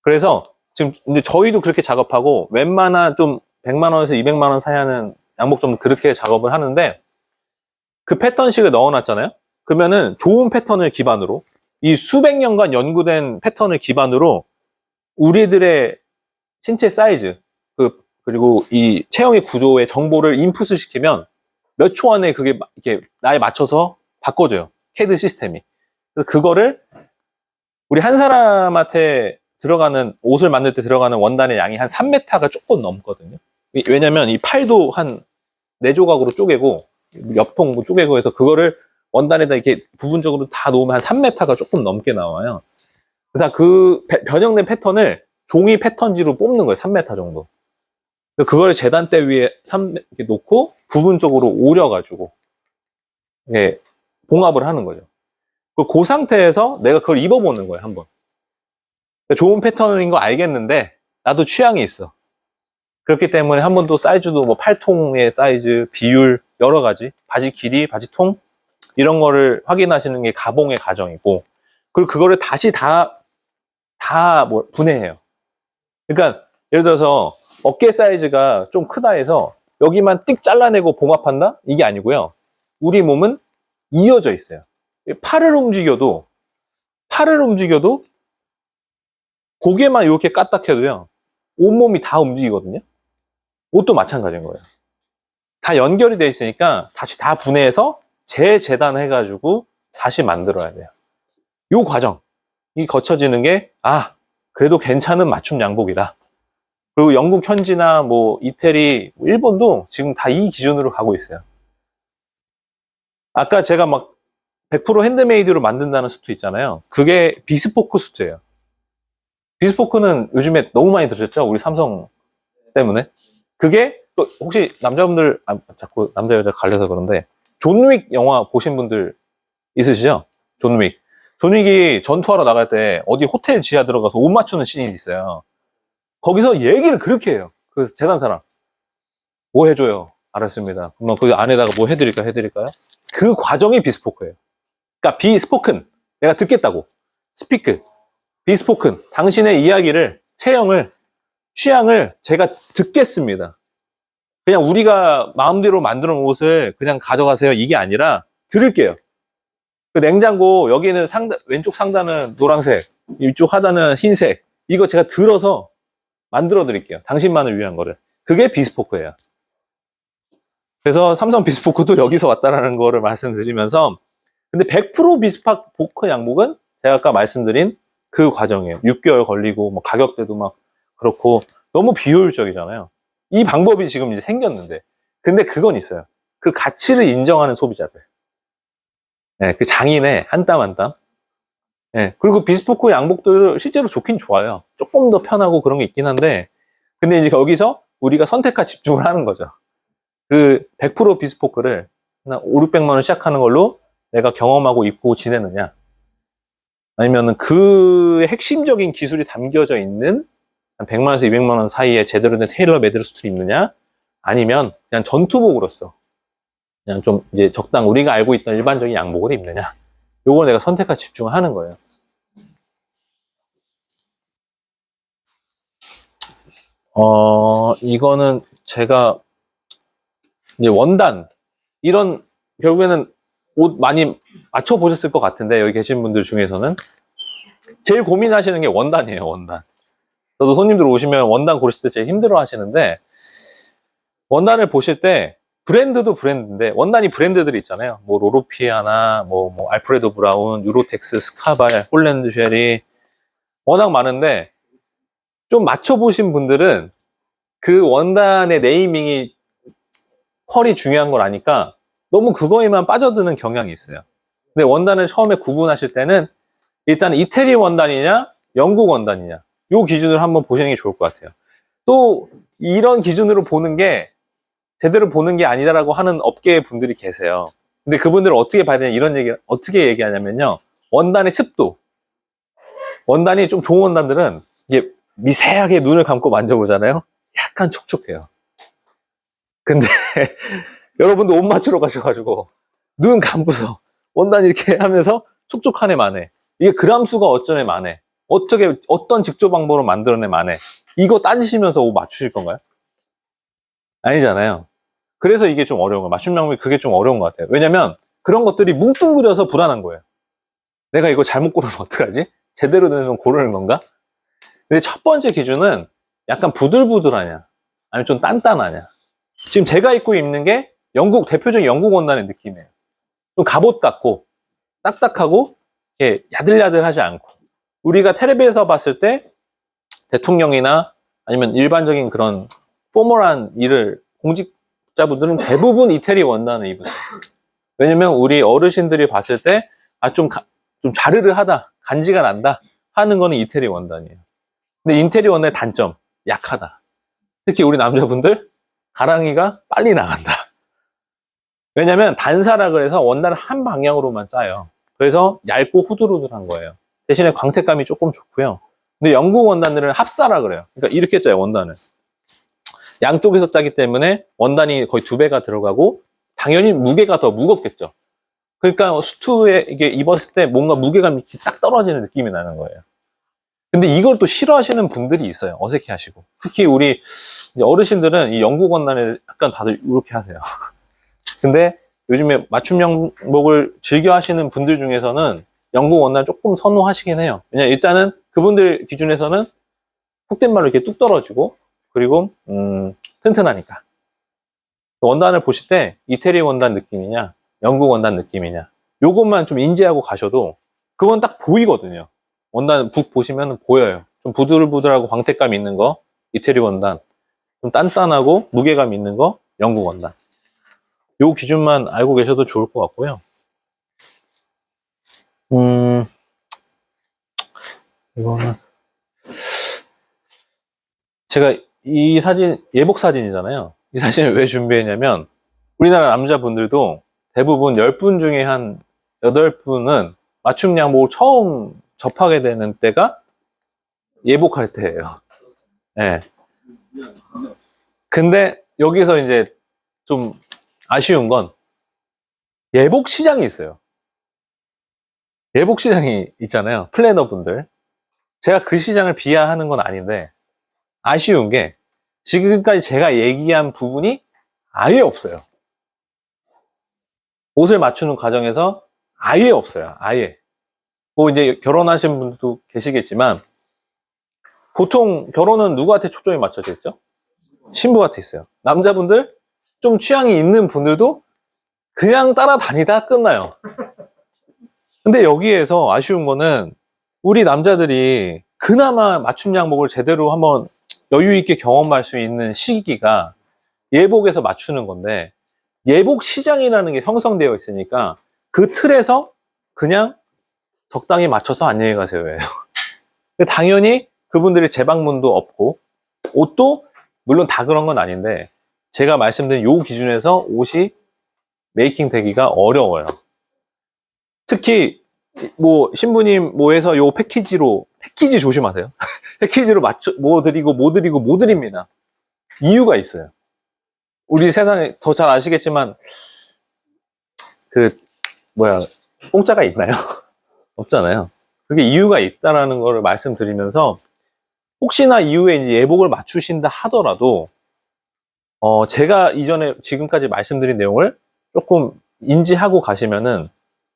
그래서 지금 이제 저희도 그렇게 작업하고 웬만한 좀 100만 원에서 200만 원 사이 하는 양복 좀 그렇게 작업을 하는데 그 패턴식을 넣어놨잖아요. 그러면은 좋은 패턴을 기반으로 이 수백 년간 연구된 패턴을 기반으로 우리들의 신체 사이즈 그리고 이 체형의 구조의 정보를 인풋을 시키면 몇 초 안에 그게 이렇게 나에 맞춰서 바꿔줘요. CAD 시스템이. 그래서 그거를 우리 한 사람한테 들어가는 옷을 만들 때 들어가는 원단의 양이 한 3m가 조금 넘거든요. 왜냐면 이 팔도 한 4조각으로 쪼개고 옆통 뭐 쪼개고 해서 그거를 원단에다 이렇게 부분적으로 다 놓으면 한 3m가 조금 넘게 나와요. 그래서 그 변형된 패턴을 종이 패턴지로 뽑는 거예요. 3m 정도. 그걸 재단대 위에 이렇게 놓고 부분적으로 오려가지고 봉합을 하는 거죠. 그 상태에서 내가 그걸 입어보는 거예요. 한번. 좋은 패턴인 거 알겠는데 나도 취향이 있어. 그렇기 때문에 한 번 또 사이즈도 뭐 팔통의 사이즈, 비율 여러 가지 바지 길이, 바지 통 이런 거를 확인하시는 게 가봉의 과정이고 그리고 그거를 다시 다 분해해요. 그러니까 예를 들어서 어깨 사이즈가 좀 크다 해서 여기만 띡 잘라내고 봉합한다? 이게 아니고요. 우리 몸은 이어져 있어요. 팔을 움직여도 고개만 이렇게 까딱해도요. 온몸이 다 움직이거든요. 옷도 마찬가지인 거예요. 다 연결이 돼 있으니까 다시 다 분해해서 재재단해가지고 다시 만들어야 돼요. 요 과정이 거쳐지는 게 그래도 괜찮은 맞춤 양복이다. 그리고 영국 현지나 뭐 이태리, 일본도 지금 다 이 기준으로 가고 있어요. 아까 제가 막 100% 핸드메이드로 만든다는 수트 있잖아요. 그게 비스포크 수트예요. 비스포크는 요즘에 너무 많이 들으셨죠? 우리 삼성 때문에. 그게 또 혹시 남자분들 자꾸 남자 여자 갈려서 그런데 존 윅 영화 보신 분들 있으시죠? 존 윅. 존 윅이 전투하러 나갈 때 어디 호텔 지하 들어가서 옷 맞추는 씬이 있어요. 거기서 얘기를 그렇게 해요. 그 재단 사람. 뭐 해줘요? 알았습니다. 그럼 그 안에다가 뭐 해드릴까요? 그 과정이 비스포크예요. 그러니까 비스포큰. 내가 듣겠다고. 스피크. 비스포큰. 당신의 이야기를, 체형을, 취향을 제가 듣겠습니다. 그냥 우리가 마음대로 만들어 놓은 옷을 그냥 가져가세요. 이게 아니라 들을게요. 그 냉장고 여기는 왼쪽 상단은 노란색, 이쪽 하단은 흰색. 이거 제가 들어서 만들어 드릴게요. 당신만을 위한 거를. 그게 비스포크예요. 그래서 삼성 비스포크도 여기서 왔다라는 거를 말씀드리면서 근데 100% 비스포크 양복은 제가 아까 말씀드린 그 과정이에요. 6개월 걸리고 뭐 가격대도 막 그렇고 너무 비효율적이잖아요. 이 방법이 지금 이제 생겼는데 근데 그건 있어요. 그 가치를 인정하는 소비자들. 네, 그 장인의 한 땀 한 땀. 네, 그리고 비스포크 양복도 실제로 좋긴 좋아요. 조금 더 편하고 그런 게 있긴 한데 근데 이제 여기서 우리가 선택과 집중을 하는 거죠. 그 100% 비스포크를 한 5, 600만 원 시작하는 걸로 내가 경험하고 입고 지내느냐 아니면은 그 핵심적인 기술이 담겨져 있는 한 100만 원에서 200만 원 사이에 제대로 된 테일러 메이드 수트를 입느냐 아니면 그냥 전투복으로서 그냥 좀 이제 적당 우리가 알고 있던 일반적인 양복을 입느냐 요걸 내가 선택과 집중을 하는 거예요. 이거는 제가 이제 원단 이런 결국에는 옷 많이 맞춰 보셨을 것 같은데 여기 계신 분들 중에서는 제일 고민하시는 게 원단이에요. 원단. 저도 손님들 오시면 원단 고르실 때 제일 힘들어 하시는데 원단을 보실 때 브랜드도 브랜드인데 원단이 브랜드들이 있잖아요. 뭐 로로피아나 뭐 알프레도 브라운, 유로텍스, 스카발, 홀랜드 쉐리 워낙 많은데 좀 맞춰보신 분들은 그 원단의 네이밍이 컬이 중요한 걸 아니까 너무 그거에만 빠져드는 경향이 있어요. 근데 원단을 처음에 구분하실 때는 일단 이태리 원단이냐 영국 원단이냐 요 기준으로 한번 보시는 게 좋을 것 같아요. 또 이런 기준으로 보는 게 제대로 보는 게 아니다라고 하는 업계 분들이 계세요. 근데 그분들은 어떻게 봐야 되냐 이런 얘기 어떻게 얘기하냐면요. 원단의 습도. 원단이 좀 좋은 원단들은 이게 미세하게 눈을 감고 만져보잖아요. 약간 촉촉해요. 근데 여러분도 옷 맞추러 가셔가지고 눈 감고서 원단 이렇게 하면서 촉촉한 애 만해. 이게 그람 수가 어쩌네 만해. 어떤 직조 방법으로 만들어내면 안 해. 이거 따지시면서 옷 맞추실 건가요? 아니잖아요. 그래서 이게 좀 어려운 거예요. 맞춤 양복이 그게 좀 어려운 것 같아요. 왜냐면 그런 것들이 뭉뚱그려서 불안한 거예요. 내가 이거 잘못 고르면 어떡하지? 제대로 되면 고르는 건가? 근데 첫 번째 기준은 약간 부들부들하냐, 아니면 좀 단단하냐. 지금 제가 입고 입는 게 대표적인 영국 원단의 느낌이에요. 좀 갑옷 같고, 딱딱하고, 이렇게 야들야들하지 않고. 우리가 텔레비에서 봤을 때 대통령이나 아니면 일반적인 그런 포멀한 일을 공직자분들은 대부분 이태리 원단을 입으세요. 왜냐면 우리 어르신들이 봤을 때, 좀 자르르하다, 간지가 난다 하는 거는 이태리 원단이에요. 근데 이태리 원단의 단점, 약하다. 특히 우리 남자분들, 가랑이가 빨리 나간다. 왜냐면 단사락을 해서 원단을 한 방향으로만 짜요. 그래서 얇고 후들후들한 거예요. 대신에 광택감이 조금 좋고요. 근데 영국 원단들은 합사락을 해요. 그러니까 이렇게 짜요, 원단을. 양쪽에서 짜기 때문에 원단이 거의 2배가 들어가고 당연히 무게가 더 무겁겠죠. 그러니까 수트에 이게 입었을 때 뭔가 무게감이 딱 떨어지는 느낌이 나는 거예요. 근데 이걸 또 싫어하시는 분들이 있어요. 어색해 하시고. 특히 우리 이제 어르신들은 이 영국 원단을 약간 다들 이렇게 하세요. 근데 요즘에 맞춤 양복을 즐겨 하시는 분들 중에서는 영국 원단 조금 선호하시긴 해요. 왜냐면 일단은 그분들 기준에서는 훅된 말로 이렇게 뚝 떨어지고, 그리고 튼튼하니까. 원단을 보실 때 이태리 원단 느낌이냐, 영국 원단 느낌이냐, 요것만 좀 인지하고 가셔도 그건 딱 보이거든요. 원단 북 보시면 보여요. 좀 부들부들하고 광택감 있는 거 이태리 원단, 좀 단단하고 무게감 있는 거 영국 원단. 요 기준만 알고 계셔도 좋을 것 같고요. 이거는 제가 이 사진 예복 사진이잖아요. 이 사진을 왜 준비했냐면 우리나라 남자분들도 대부분 10분 중에 한 8분은 맞춤 양복을 처음 접하게 되는 때가 예복할 때예요. 네. 근데 여기서 이제 좀 아쉬운 건 예복 시장이 있어요. 예복 시장이 있잖아요. 플래너 분들. 제가 그 시장을 비하하는 건 아닌데 아쉬운 게 지금까지 제가 얘기한 부분이 아예 없어요. 옷을 맞추는 과정에서 아예 없어요. 아예. 뭐 이제 결혼하신 분들도 계시겠지만 보통 결혼은 누구한테 초점이 맞춰져 있죠? 신부한테 있어요. 남자분들 좀 취향이 있는 분들도 그냥 따라다니다 끝나요. 근데 여기에서 아쉬운 거는 우리 남자들이 그나마 맞춤 양복을 제대로 한번 여유 있게 경험할 수 있는 시기가 예복에서 맞추는 건데 예복 시장이라는 게 형성되어 있으니까 그 틀에서 그냥 적당히 맞춰서 안녕히 가세요예요. 당연히 그분들이 재방문도 없고 옷도 물론 다 그런 건 아닌데 제가 말씀드린 요 기준에서 옷이 메이킹 되기가 어려워요. 특히 뭐 신부님 뭐해서 요 패키지 조심하세요. 패키지로 뭐 드립니다. 이유가 있어요. 우리 세상에 더 잘 아시겠지만 공짜가 있나요? 없잖아요. 그게 이유가 있다라는 거를 말씀드리면서 혹시나 이후에 이제 예복을 맞추신다 하더라도 제가 이전에 지금까지 말씀드린 내용을 조금 인지하고 가시면은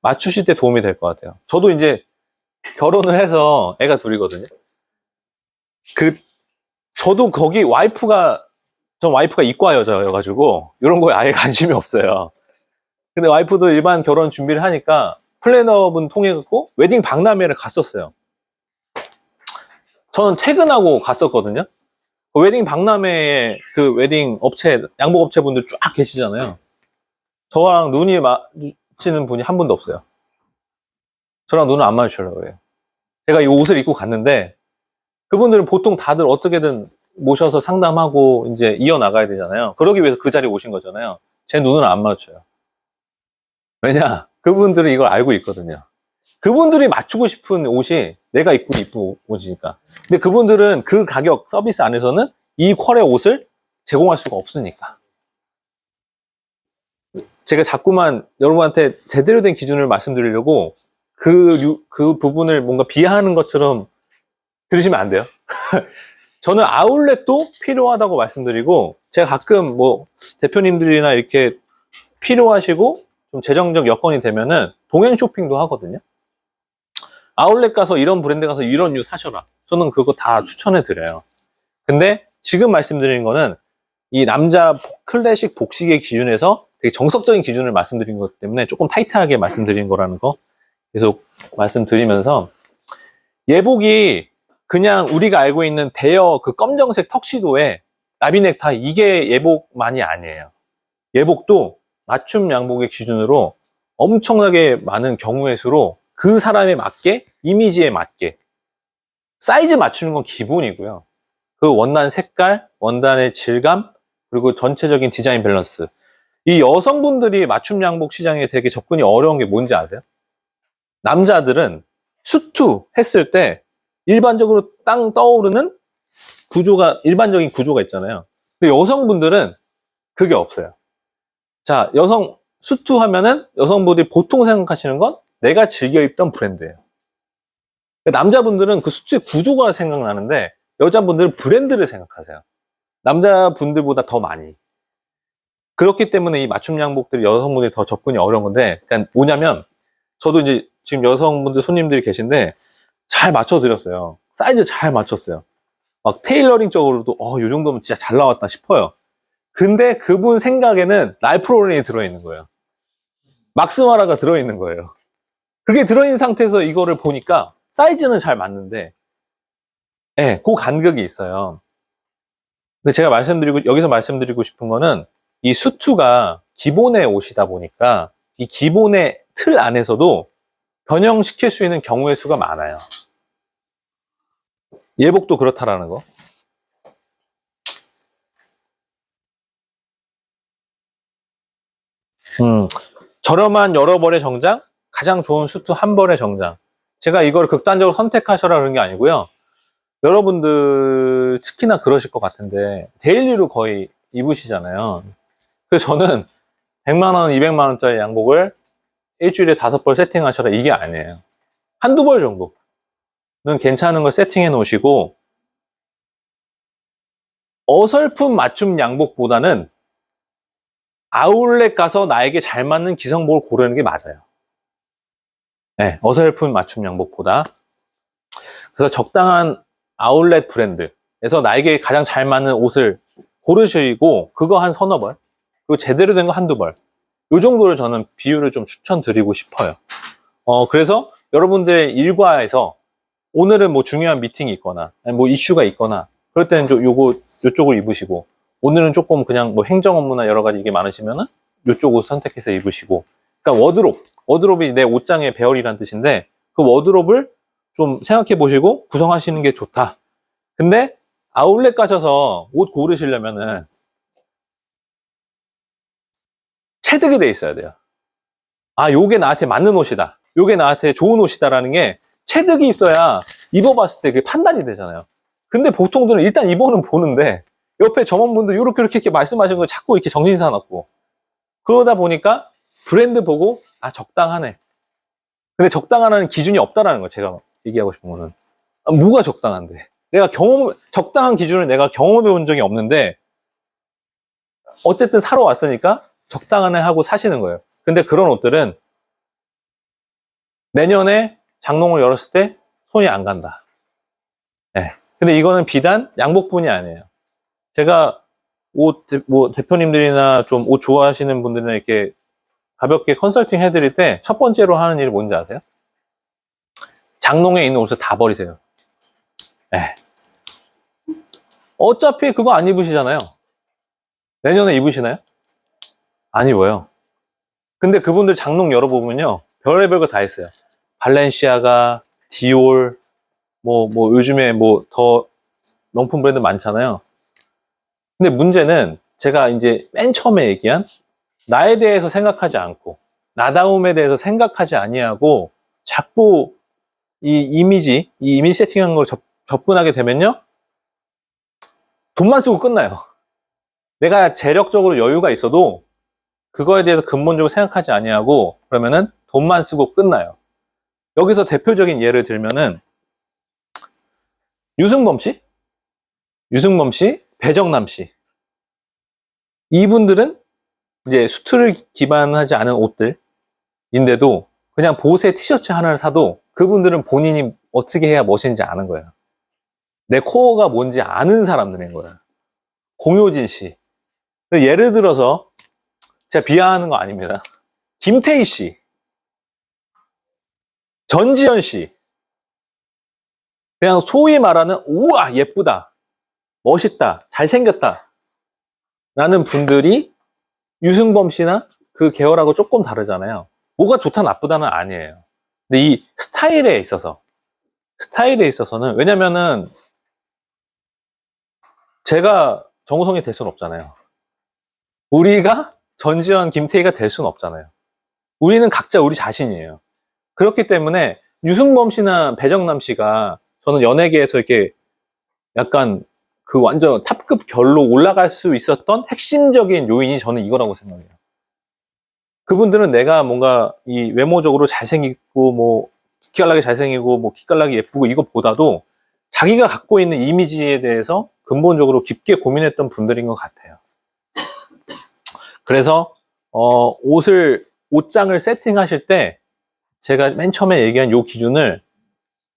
맞추실 때 도움이 될 것 같아요. 저도 이제 결혼을 해서 애가 둘이거든요. 저도 거기 전 와이프가 이과 여자여가지고 이런 거에 아예 관심이 없어요. 근데 와이프도 일반 결혼 준비를 하니까 플래너분 통해갖고 웨딩 박람회를 갔었어요. 저는 퇴근하고 갔었거든요. 그 웨딩 박람회에 그 웨딩 업체, 양복 업체 분들 쫙 계시잖아요. 저랑 눈이 마주치는 분이 한 분도 없어요. 저랑 눈을 안 마주치려고 해요. 제가 이 옷을 입고 갔는데 그분들은 보통 다들 어떻게든 모셔서 상담하고 이제 이어나가야 되잖아요. 그러기 위해서 그 자리에 오신 거잖아요. 제 눈을 안 마주쳐요. 왜냐? 그분들은 이걸 알고 있거든요. 그분들이 맞추고 싶은 옷이 내가 입고 이쁜 옷이니까. 근데 그분들은 그 가격 서비스 안에서는 이 퀄의 옷을 제공할 수가 없으니까. 제가 자꾸만 여러분한테 제대로 된 기준을 말씀드리려고 그 부분을 뭔가 비하하는 것처럼 들으시면 안 돼요. 저는 아울렛도 필요하다고 말씀드리고, 제가 가끔 뭐 대표님들이나 이렇게 필요하시고 좀 재정적 여건이 되면은 동행 쇼핑도 하거든요. 아울렛 가서 이런 브랜드 가서 이런 류 사셔라. 저는 그거 다 추천해 드려요. 근데 지금 말씀드리는 거는 이 남자 클래식 복식의 기준에서 되게 정석적인 기준을 말씀드린 것 때문에 조금 타이트하게 말씀드린 거라는 거 계속 말씀드리면서, 예복이 그냥 우리가 알고 있는 대여 그 검정색 턱시도에 나비 넥타이 이게 예복만이 아니에요. 예복도 맞춤 양복의 기준으로 엄청나게 많은 경우의 수로 그 사람에 맞게, 이미지에 맞게 사이즈 맞추는 건 기본이고요. 그 원단 색깔, 원단의 질감, 그리고 전체적인 디자인 밸런스. 이 여성분들이 맞춤 양복 시장에 되게 접근이 어려운 게 뭔지 아세요? 남자들은 수트 했을 때 일반적으로 땅 떠오르는 구조가, 일반적인 구조가 있잖아요. 근데 여성분들은 그게 없어요. 자, 수트 하면은 여성분들이 보통 생각하시는 건 내가 즐겨 입던 브랜드예요. 남자분들은 그 수트의 구조가 생각나는데 여자분들은 브랜드를 생각하세요. 남자분들보다 더 많이. 그렇기 때문에 이 맞춤 양복들이 여성분들이 더 접근이 어려운 건데, 그러니까 뭐냐면, 저도 이제 지금 여성분들 손님들이 계신데 잘 맞춰드렸어요. 사이즈 잘 맞췄어요. 막 테일러링 적으로도 이 정도면 진짜 잘 나왔다 싶어요. 근데 그분 생각에는 랄프 로렌이 들어있는 거예요. 막스마라가 들어있는 거예요. 그게 들어있는 상태에서 이거를 보니까 사이즈는 잘 맞는데, 예, 그 간격이 있어요. 근데 제가 여기서 말씀드리고 싶은 거는, 이 수트가 기본의 옷이다 보니까 이 기본의 틀 안에서도 변형시킬 수 있는 경우의 수가 많아요. 예복도 그렇다라는 거. 저렴한 여러 벌의 정장, 가장 좋은 수트 한 벌의 정장. 제가 이걸 극단적으로 선택하셔라 그런 게 아니고요. 여러분들 특히나 그러실 것 같은데 데일리로 거의 입으시잖아요. 그래서 저는 100만 원, 200만 원짜리 양복을 일주일에 5벌 세팅하셔라 이게 아니에요. 한두 벌 정도는 괜찮은 걸 세팅해 놓으시고, 어설픈 맞춤 양복보다는 아울렛 가서 나에게 잘 맞는 기성복을 고르는 게 맞아요. 네, 어설픈 맞춤 양복보다. 그래서 적당한 아울렛 브랜드에서 나에게 가장 잘 맞는 옷을 고르시고, 그거 한 서너 벌, 그리고 제대로 된 거 한두 벌, 이 정도를 저는 비율을 좀 추천드리고 싶어요. 그래서 여러분들의 일과에서 오늘은 뭐 중요한 미팅이 있거나, 아니 뭐 이슈가 있거나, 그럴 때는 요쪽을 입으시고, 오늘은 조금 그냥 뭐 행정 업무나 여러 가지 이게 많으시면은 요쪽 옷 선택해서 입으시고. 그러니까 워드롭이 내 옷장의 배열이란 뜻인데, 그 워드롭을 좀 생각해 보시고 구성하시는 게 좋다. 근데 아울렛 가셔서 옷 고르시려면은 체득이 돼 있어야 돼요. 아, 요게 나한테 맞는 옷이다. 요게 나한테 좋은 옷이다라는 게 체득이 있어야 입어봤을 때 그게 판단이 되잖아요. 근데 보통들은 일단 입어는 보는데 옆에 점원분들 이렇게 말씀하시는 걸 자꾸 이렇게 정신사 놓고, 그러다 보니까 브랜드 보고 적당하네. 근데 적당하다는 기준이 없다라는 거, 제가 얘기하고 싶은 거는. 뭐가 적당한데? 적당한 기준을 내가 경험해 본 적이 없는데, 어쨌든 사러 왔으니까 적당하네 하고 사시는 거예요. 근데 그런 옷들은 내년에 장롱을 열었을 때 손이 안 간다. 네. 근데 이거는 비단 양복뿐이 아니에요. 제가 대표님들이나 좀 옷 좋아하시는 분들이나 이렇게 가볍게 컨설팅 해드릴 때 첫 번째로 하는 일이 뭔지 아세요? 장롱에 있는 옷을 다 버리세요. 네. 어차피 그거 안 입으시잖아요. 내년에 입으시나요? 안 입어요. 근데 그분들 장롱 열어보면요, 별의별 거 다 있어요. 발렌시아가, 디올, 뭐 요즘에 더 명품 브랜드 많잖아요. 근데 문제는 제가 이제 맨 처음에 얘기한 나에 대해서 생각하지 않고, 나다움에 대해서 생각하지 아니하고 자꾸 이 이미지 세팅한 걸 접근하게 되면요, 돈만 쓰고 끝나요. 내가 재력적으로 여유가 있어도 그거에 대해서 근본적으로 생각하지 아니하고 그러면은 돈만 쓰고 끝나요. 여기서 대표적인 예를 들면은, 유승범 씨, 유승범 씨, 배정남 씨. 이분들은 이제 수트를 기반하지 않은 옷들인데도 그냥 보세 티셔츠 하나를 사도 그분들은 본인이 어떻게 해야 멋있는지 아는 거예요. 내 코어가 뭔지 아는 사람들인 거예요. 공효진 씨. 예를 들어서 제가 비하하는 거 아닙니다. 김태희 씨, 전지현 씨. 그냥 소위 말하는 우와 예쁘다, 멋있다, 잘생겼다 라는 분들이 유승범 씨나 그 계열하고 조금 다르잖아요. 뭐가 좋다 나쁘다는 아니에요. 근데 이 스타일에 있어서는 왜냐면은 제가 정우성이 될 수는 없잖아요. 우리가 전지현, 김태희가 될 수는 없잖아요. 우리는 각자 우리 자신이에요. 그렇기 때문에 유승범 씨나 배정남 씨가 저는 연예계에서 이렇게 약간 그 완전 탑급 결로 올라갈 수 있었던 핵심적인 요인이 저는 이거라고 생각해요. 그분들은 내가 뭔가 이 외모적으로 잘생기고 뭐 기깔나게 잘생기고 뭐 기깔나게 예쁘고 이것보다도 자기가 갖고 있는 이미지에 대해서 근본적으로 깊게 고민했던 분들인 것 같아요. 그래서 옷장을 세팅하실 때 제가 맨 처음에 얘기한 요 기준을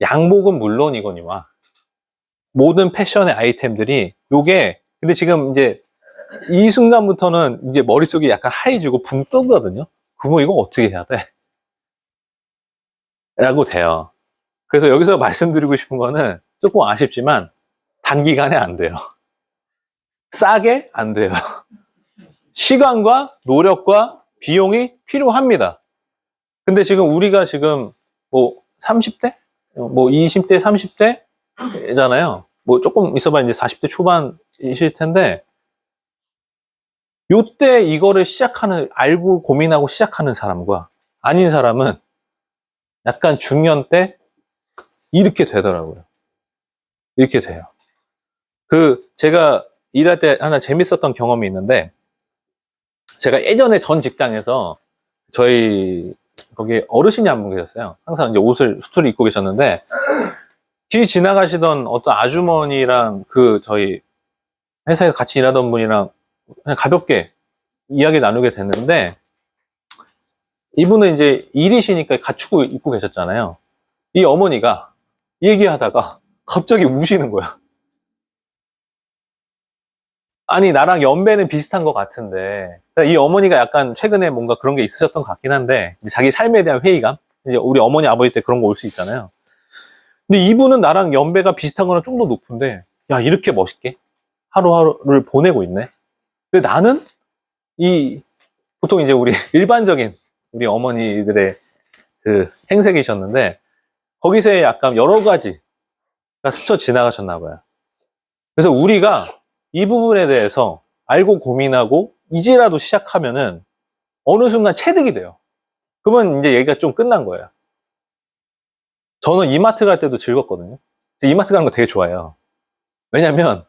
양복은 물론이거니와 모든 패션의 아이템들이 요게 근데 지금 이제 이 순간부터는 이제 머릿속이 약간 하얘지고 붕 뜨거든요. 그럼 이거 어떻게 해야 돼? 라고 돼요. 그래서 여기서 말씀드리고 싶은 거는 조금 아쉽지만 단기간에 안 돼요. 싸게 안 돼요. 시간과 노력과 비용이 필요합니다. 근데 지금 우리가 지금 뭐 30대? 뭐 20대, 30대잖아요. 뭐 조금 있어봐 이제 40대 초반이실 텐데 요때 이거를 알고 고민하고 시작하는 사람과 아닌 사람은 약간 중년 때 이렇게 되더라고요. 이렇게 돼요. 제가 일할 때 하나 재밌었던 경험이 있는데 제가 예전에 전 직장에서 저희 거기 어르신이 한 분 계셨어요. 항상 이제 수트를 입고 계셨는데 길 지나가시던 어떤 아주머니랑 저희 회사에서 같이 일하던 분이랑 그냥 가볍게 이야기 나누게 됐는데 이분은 이제 일이시니까 갖추고 입고 계셨잖아요. 이 어머니가 얘기하다가 갑자기 우시는 거야. 아니 나랑 연배는 비슷한 것 같은데 이 어머니가 약간 최근에 뭔가 그런 게 있으셨던 것 같긴 한데 자기 삶에 대한 회의감 이제 우리 어머니 아버지 때 그런 거 올 수 있잖아요. 근데 이분은 나랑 연배가 비슷한 거랑 좀 더 높은데 야 이렇게 멋있게 하루하루를 보내고 있네. 근데 나는 보통 이제 우리 일반적인 우리 어머니들의 그 행색이셨는데 거기서의 약간 여러 가지가 스쳐 지나가셨나 봐요. 그래서 우리가 이 부분에 대해서 알고 고민하고 이제라도 시작하면은 어느 순간 체득이 돼요. 그러면 이제 얘기가 좀 끝난 거예요. 저는 이마트 갈 때도 즐겁거든요. 이마트 가는 거 되게 좋아해요. 왜냐면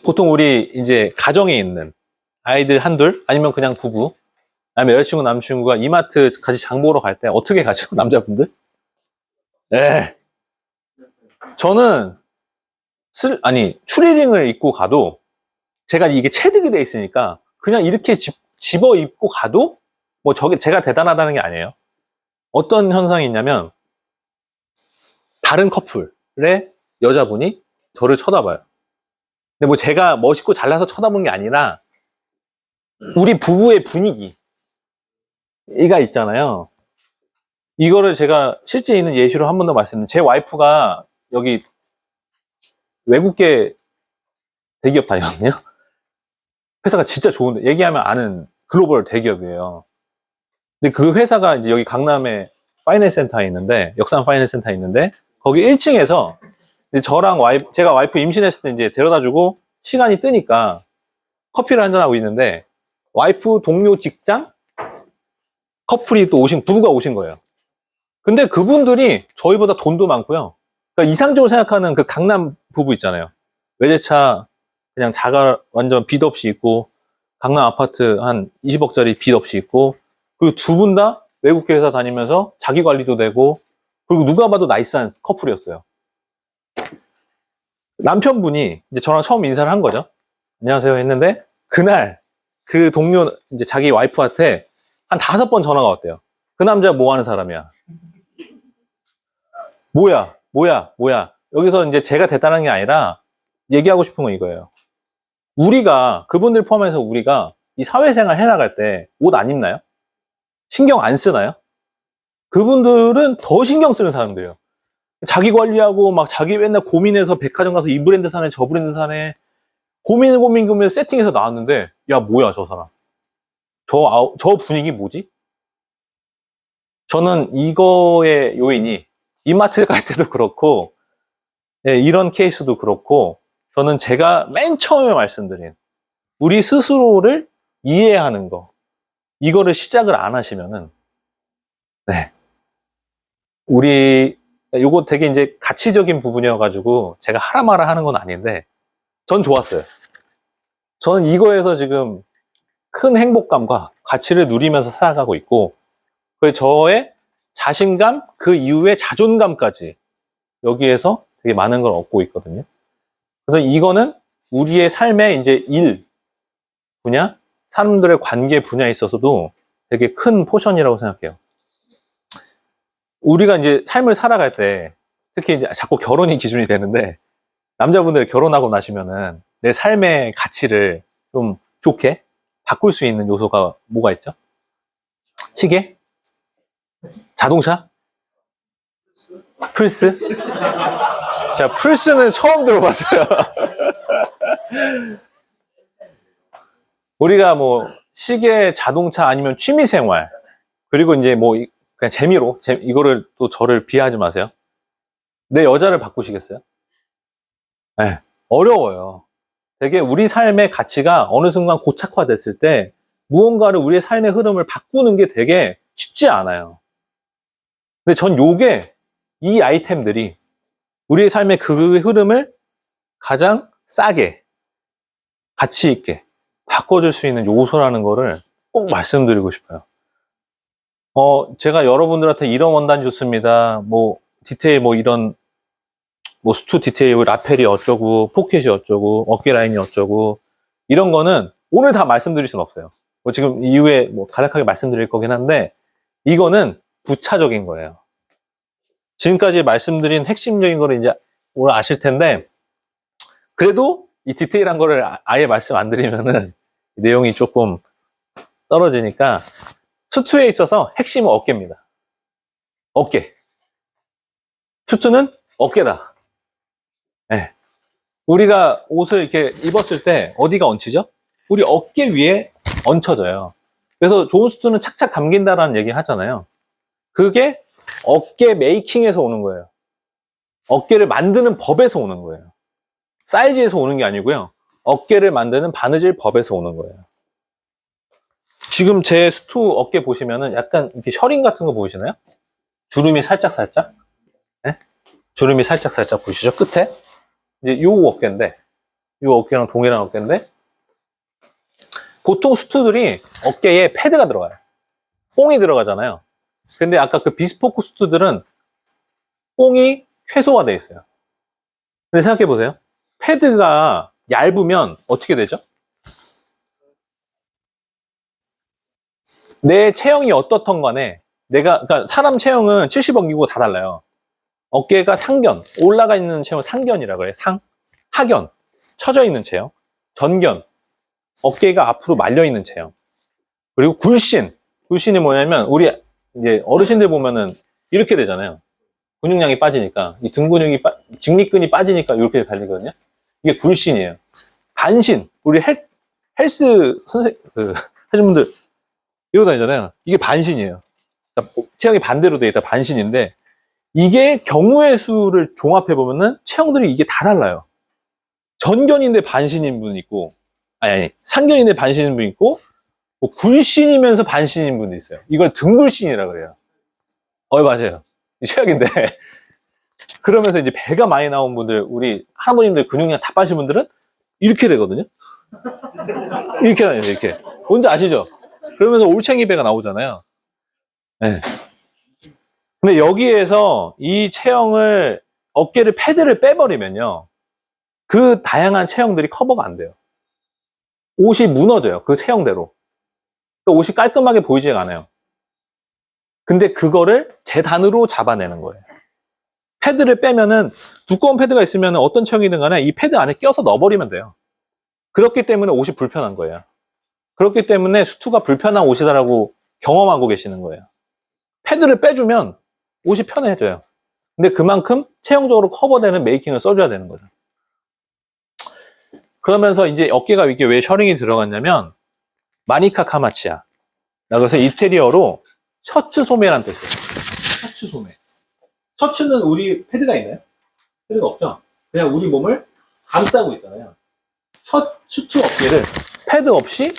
보통 우리 이제 가정에 있는 아이들 한둘 아니면 그냥 부부 아니면 여자친구 남자친구가 이마트 같이 장 보러 갈 때 어떻게 가죠? 남자분들? 네. 저는 추리닝을 입고 가도 제가 이게 체득이 돼 있으니까 그냥 이렇게 집어 입고 가도 뭐 제가 대단하다는 게 아니에요. 어떤 현상이 있냐면 다른 커플의 여자분이 저를 쳐다봐요. 근데 뭐 제가 멋있고 잘나서 쳐다보는 게 아니라 우리 부부의 분위기가 있잖아요. 이거를 제가 실제 있는 예시로 한 번 더 말씀드리면 제 와이프가 여기 외국계 대기업 다니거든요. 회사가 진짜 좋은데 얘기하면 아는 글로벌 대기업이에요. 근데 그 회사가 이제 여기 강남에 파이낸스 센터에 있는데 역삼 파이낸스 센터에 있는데 거기 1층에서 저랑 제가 와이프 임신했을 때 이제 데려다주고 시간이 뜨니까 커피를 한잔하고 있는데 와이프 동료 직장 커플이 또 부부가 오신 거예요. 근데 그분들이 저희보다 돈도 많고요. 그러니까 이상적으로 생각하는 그 강남 부부 있잖아요. 외제차 그냥 완전 빚 없이 있고 강남 아파트 한 20억짜리 빚 없이 있고 그리고 두 분 다 외국 회사 다니면서 자기 관리도 되고 그리고 누가 봐도 나이스한 커플이었어요. 남편분이 이제 저랑 처음 인사를 한 거죠. 안녕하세요 했는데, 그날 그 동료, 이제 자기 와이프한테 한 5번 전화가 왔대요. 그 남자 뭐 하는 사람이야? 뭐야? 뭐야? 뭐야? 여기서 이제 제가 대단한 게 아니라 얘기하고 싶은 건 이거예요. 우리가, 그분들 포함해서 우리가 이 사회생활 해나갈 때 옷 안 입나요? 신경 안 쓰나요? 그분들은 더 신경 쓰는 사람들이에요. 자기 관리하고 막 자기 맨날 고민해서 백화점 가서 이 브랜드 사네, 저 브랜드 사네. 고민 세팅해서 나왔는데, 야, 뭐야, 저 사람. 저 분위기 뭐지? 저는 이거의 요인이 이마트 갈 때도 그렇고, 예, 이런 케이스도 그렇고, 저는 제가 맨 처음에 말씀드린 우리 스스로를 이해하는 거, 이거를 시작을 안 하시면은, 네, 요거 되게 이제 가치적인 부분이어가지고 제가 하라 마라 하는 건 아닌데, 전 좋았어요. 저는 이거에서 지금 큰 행복감과 가치를 누리면서 살아가고 있고, 그 저의 자신감, 그 이후에 자존감까지 여기에서 되게 많은 걸 얻고 있거든요. 그래서 이거는 우리의 삶의 이제 일 분야, 사람들의 관계 분야에 있어서도 되게 큰 포션이라고 생각해요. 우리가 이제 삶을 살아갈 때, 특히 이제 자꾸 결혼이 기준이 되는데, 남자분들 결혼하고 나시면은 내 삶의 가치를 좀 좋게 바꿀 수 있는 요소가 뭐가 있죠? 시계? 자동차? 플스? 제가 플스는 처음 들어봤어요. 우리가 뭐 시계, 자동차 아니면 취미생활, 그리고 이제 뭐 그냥 재미로 이거를 또 저를 비하하지 마세요. 내 여자를 바꾸시겠어요? 네, 어려워요. 되게 우리 삶의 가치가 어느 순간 고착화됐을 때 무언가를 우리의 삶의 흐름을 바꾸는 게 되게 쉽지 않아요. 근데 전 이 아이템들이 우리의 삶의 그 흐름을 가장 싸게, 가치 있게 바꿔줄 수 있는 요소라는 거를 꼭 말씀드리고 싶어요. 제가 여러분들한테 이런 원단 좋습니다. 뭐, 디테일, 뭐 이런, 뭐 수트 디테일, 라펠이 어쩌고, 포켓이 어쩌고, 어깨 라인이 어쩌고, 이런 거는 오늘 다 말씀드릴 수는 없어요. 뭐 지금 이후에 뭐 간략하게 말씀드릴 거긴 한데, 이거는 부차적인 거예요. 지금까지 말씀드린 핵심적인 거를 이제 오늘 아실 텐데, 그래도 이 디테일한 거를 아예 말씀 안 드리면은 내용이 조금 떨어지니까, 수트에 있어서 핵심은 어깨입니다. 어깨. 수트는 어깨다. 네. 우리가 옷을 이렇게 입었을 때 어디가 얹히죠? 우리 어깨 위에 얹혀져요. 그래서 좋은 수트는 착착 감긴다라는 얘기 하잖아요. 그게 어깨 메이킹에서 오는 거예요. 어깨를 만드는 법에서 오는 거예요. 사이즈에서 오는 게 아니고요. 어깨를 만드는 바느질 법에서 오는 거예요. 지금 제 수트 어깨 보시면은 약간 이렇게 셔링 같은 거 보이시나요? 주름이 살짝. 네? 주름이 살짝 보이시죠? 끝에? 이제 요 어깨인데, 요 어깨랑 동일한 어깨인데, 보통 수트들이 어깨에 패드가 들어가요. 뽕이 들어가잖아요. 근데 아까 그 비스포크 수트들은 뽕이 최소화되어 있어요. 근데 생각해 보세요. 패드가 얇으면 어떻게 되죠? 내 체형이 어떻던 간에 그러니까 사람 체형은 70억이고 다 달라요. 어깨가 상견, 올라가 있는 체형 상견이라 그래요. 하견, 처져 있는 체형, 전견, 어깨가 앞으로 말려 있는 체형. 그리고 굴신이 뭐냐면 우리 이제 어르신들 보면은 이렇게 되잖아요. 근육량이 빠지니까 이 등 근육이 직립근이 빠지니까 이렇게 달리거든요. 이게 굴신이에요. 반신, 우리 헬스 하신 분들 이러고 다니잖아요. 이게 반신이에요. 그러니까 체형이 반대로 돼 있다 반신인데, 이게 경우의 수를 종합해 보면은 체형들이 이게 다 달라요. 전견인데 반신인 분 있고, 아니 상견인데 반신인 분 있고, 뭐 굴신이면서 반신인 분도 있어요. 이걸 등굴신이라 그래요. 맞아요. 최악인데. 그러면서 이제 배가 많이 나온 분들, 우리 할아버님들 근육량 다 빠진 분들은 이렇게 되거든요. 이렇게 다녀요, 이렇게. 뭔지 아시죠? 그러면서 올챙이 배가 나오잖아요. 네. 근데 여기에서 이 체형을, 어깨를 패드를 빼버리면요. 그 다양한 체형들이 커버가 안 돼요. 옷이 무너져요. 그 체형대로. 그 옷이 깔끔하게 보이지가 않아요. 근데 그거를 재단으로 잡아내는 거예요. 패드를 빼면은 두꺼운 패드가 있으면 어떤 체형이든 간에 이 패드 안에 껴서 넣어버리면 돼요. 그렇기 때문에 옷이 불편한 거예요. 그렇기 때문에 수트가 불편한 옷이다라고 경험하고 계시는 거예요. 패드를 빼주면 옷이 편해져요. 근데 그만큼 체형적으로 커버되는 메이킹을 써줘야 되는 거죠. 그러면서 이제 어깨가 이게 왜 셔링이 들어갔냐면 마니카 카마치야. 그래서 이태리어로 셔츠 소매란 뜻이에요. 셔츠 소매. 셔츠는 우리 패드가 있나요? 패드가 없죠? 그냥 우리 몸을 감싸고 있잖아요. 슈트 어깨를 패드 없이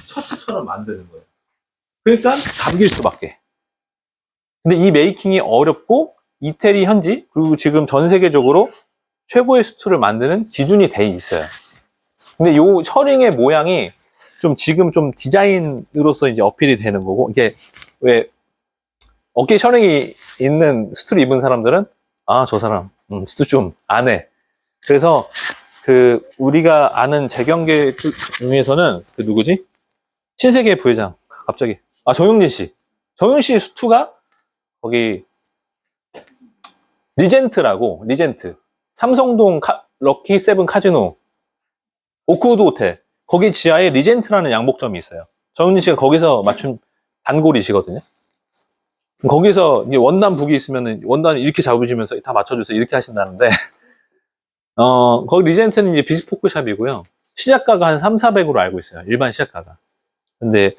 셔츠처럼 만드는 거예요. 그러니까 감길 수밖에. 근데 이 메이킹이 어렵고 이태리 현지 그리고 지금 전 세계적으로 최고의 수트를 만드는 기준이 돼 있어요. 근데 요 셔링의 모양이 좀 지금 좀 디자인으로서 이제 어필이 되는 거고, 이게 왜 어깨 셔링이 있는 수트를 입은 사람들은 아, 저 사람 수트 좀 안 해. 그래서 그 우리가 아는 재경계 중에서는 그 누구지? 신세계 부회장 갑자기 정용진 씨. 정용진 씨의 수트가 거기 리젠트 삼성동 럭키 세븐 카지노 오크우드 호텔 거기 지하에 리젠트라는 양복점이 있어요. 정윤진 씨가 거기서 맞춘 단골이시거든요. 거기서 이게 원단 북이 있으면 원단을 이렇게 잡으시면서 다 맞춰주세요 이렇게 하신다는데 거기 리젠트는 이제 비스포크 샵이고요. 시작가가 한 3,400으로 알고 있어요. 일반 시작가가. 근데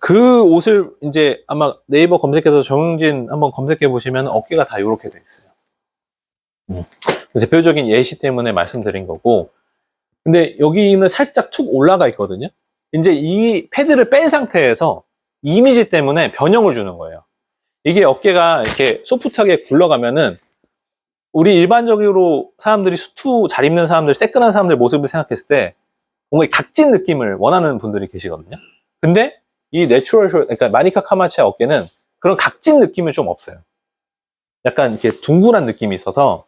그 옷을 이제 아마 네이버 검색해서 정용진 한번 검색해 보시면 어깨가 다 이렇게 돼 있어요. 대표적인 예시 때문에 말씀드린 거고, 근데 여기는 살짝 툭 올라가 있거든요. 이제 이 패드를 뺀 상태에서 이미지 때문에 변형을 주는 거예요. 이게 어깨가 이렇게 소프트하게 굴러가면은 우리 일반적으로 사람들이 수트 잘 입는 사람들, 새끈한 사람들 모습을 생각했을 때 뭔가 각진 느낌을 원하는 분들이 계시거든요. 근데 이 내추럴 그러니까 마니카 카마치의 어깨는 그런 각진 느낌이 좀 없어요. 약간 이렇게 둥근한 느낌이 있어서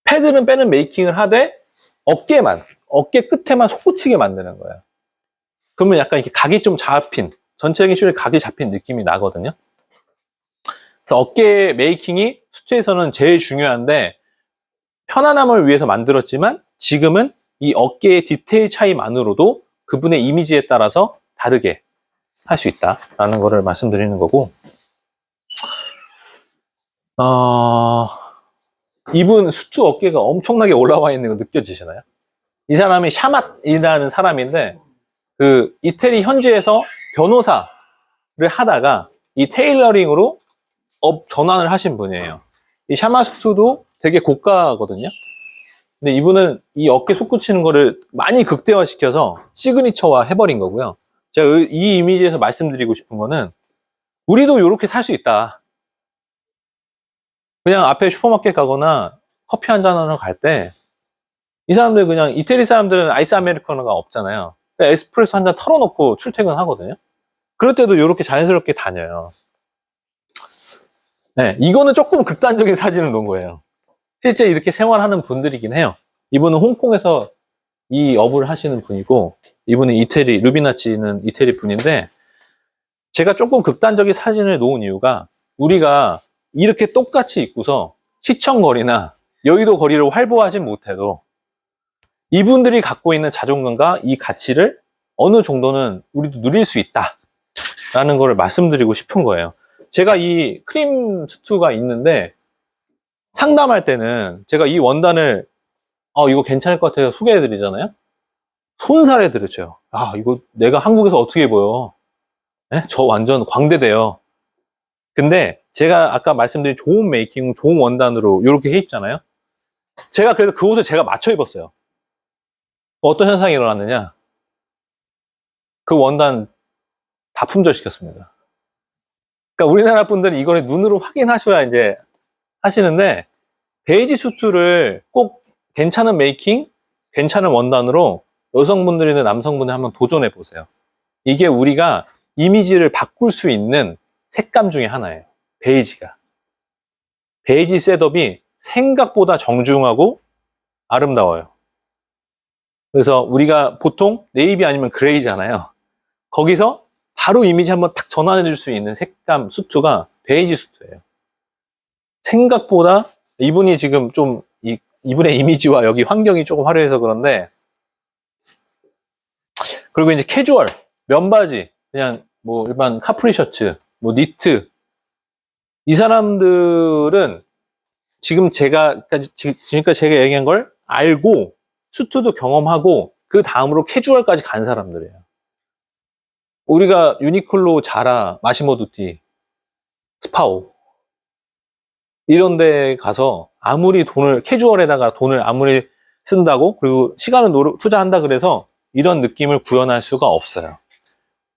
패드는 빼는 메이킹을 하되 어깨 끝에만 솟구치게 만드는 거예요. 그러면 약간 이렇게 각이 좀 잡힌, 전체적인 슈에 각이 잡힌 느낌이 나거든요. 그래서 어깨 메이킹이 수트에서는 제일 중요한데 편안함을 위해서 만들었지만 지금은 이 어깨의 디테일 차이만으로도 그분의 이미지에 따라서 다르게 할 수 있다라는 거를 말씀드리는 거고, 이분 수트 어깨가 엄청나게 올라와 있는 거 느껴지시나요? 이 사람이 샤맛이라는 사람인데 그 이태리 현지에서 변호사를 하다가 이 테일러링으로 업 전환을 하신 분이에요. 이 샤마 수트도 되게 고가거든요. 근데 이분은 이 어깨 솟구치는 거를 많이 극대화시켜서 시그니처화 해버린 거고요. 제가 이 이미지에서 말씀드리고 싶은 거는 우리도 이렇게 살 수 있다. 그냥 앞에 슈퍼마켓 가거나 커피 한 잔하러 갈 때 이 사람들 그냥 이태리 사람들은 아이스 아메리카노가 없잖아요. 에스프레소 한 잔 털어놓고 출퇴근하거든요. 그럴 때도 이렇게 자연스럽게 다녀요. 네, 이거는 조금 극단적인 사진을 놓은 거예요. 실제 이렇게 생활하는 분들이긴 해요. 이분은 홍콩에서 이 업을 하시는 분이고, 이분은 이태리, 루비나치는 이태리 분인데, 제가 조금 극단적인 사진을 놓은 이유가 우리가 이렇게 똑같이 입고서 시청거리나 여의도 거리를 활보하진 못해도 이분들이 갖고 있는 자존감과 이 가치를 어느 정도는 우리도 누릴 수 있다라는 거를 말씀드리고 싶은 거예요. 제가 이 크림 수트가 있는데 상담할 때는 제가 이 원단을 이거 괜찮을 것 같아서 소개해 드리잖아요. 손살에 들으죠. 이거 내가 한국에서 어떻게 입어요? 네? 저 완전 광대돼요. 근데 제가 아까 말씀드린 좋은 메이킹, 좋은 원단으로 이렇게 해 입잖아요. 제가 그래서 그 옷을 제가 맞춰 입었어요. 어떤 현상이 일어났느냐? 그 원단 다 품절시켰습니다. 그러니까 우리나라 분들은 이거를 눈으로 확인하셔야 이제 하시는데, 베이지 수트를 꼭 괜찮은 메이킹, 괜찮은 원단으로 여성분들이나 남성분들 한번 도전해 보세요. 이게 우리가 이미지를 바꿀 수 있는 색감 중에 하나예요. 베이지가. 베이지 셋업이 생각보다 정중하고 아름다워요. 그래서 우리가 보통 네이비 아니면 그레이잖아요. 거기서 바로 이미지 한번 탁 전환해 줄 수 있는 색감 수트가 베이지 수트예요. 생각보다 이분이 지금 좀 이분의 이미지와 여기 환경이 조금 화려해서 그런데, 그리고 이제 캐주얼, 면바지, 그냥 뭐 일반 카프리 셔츠, 뭐 니트, 이 사람들은 지금까지 제가 얘기한 걸 알고 수트도 경험하고 그 다음으로 캐주얼까지 간 사람들이에요. 우리가 유니클로, 자라, 마시모두티, 스파오 이런 데 가서 아무리 캐주얼에다가 돈을 아무리 쓴다고, 그리고 시간을 투자한다 그래서 이런 느낌을 구현할 수가 없어요.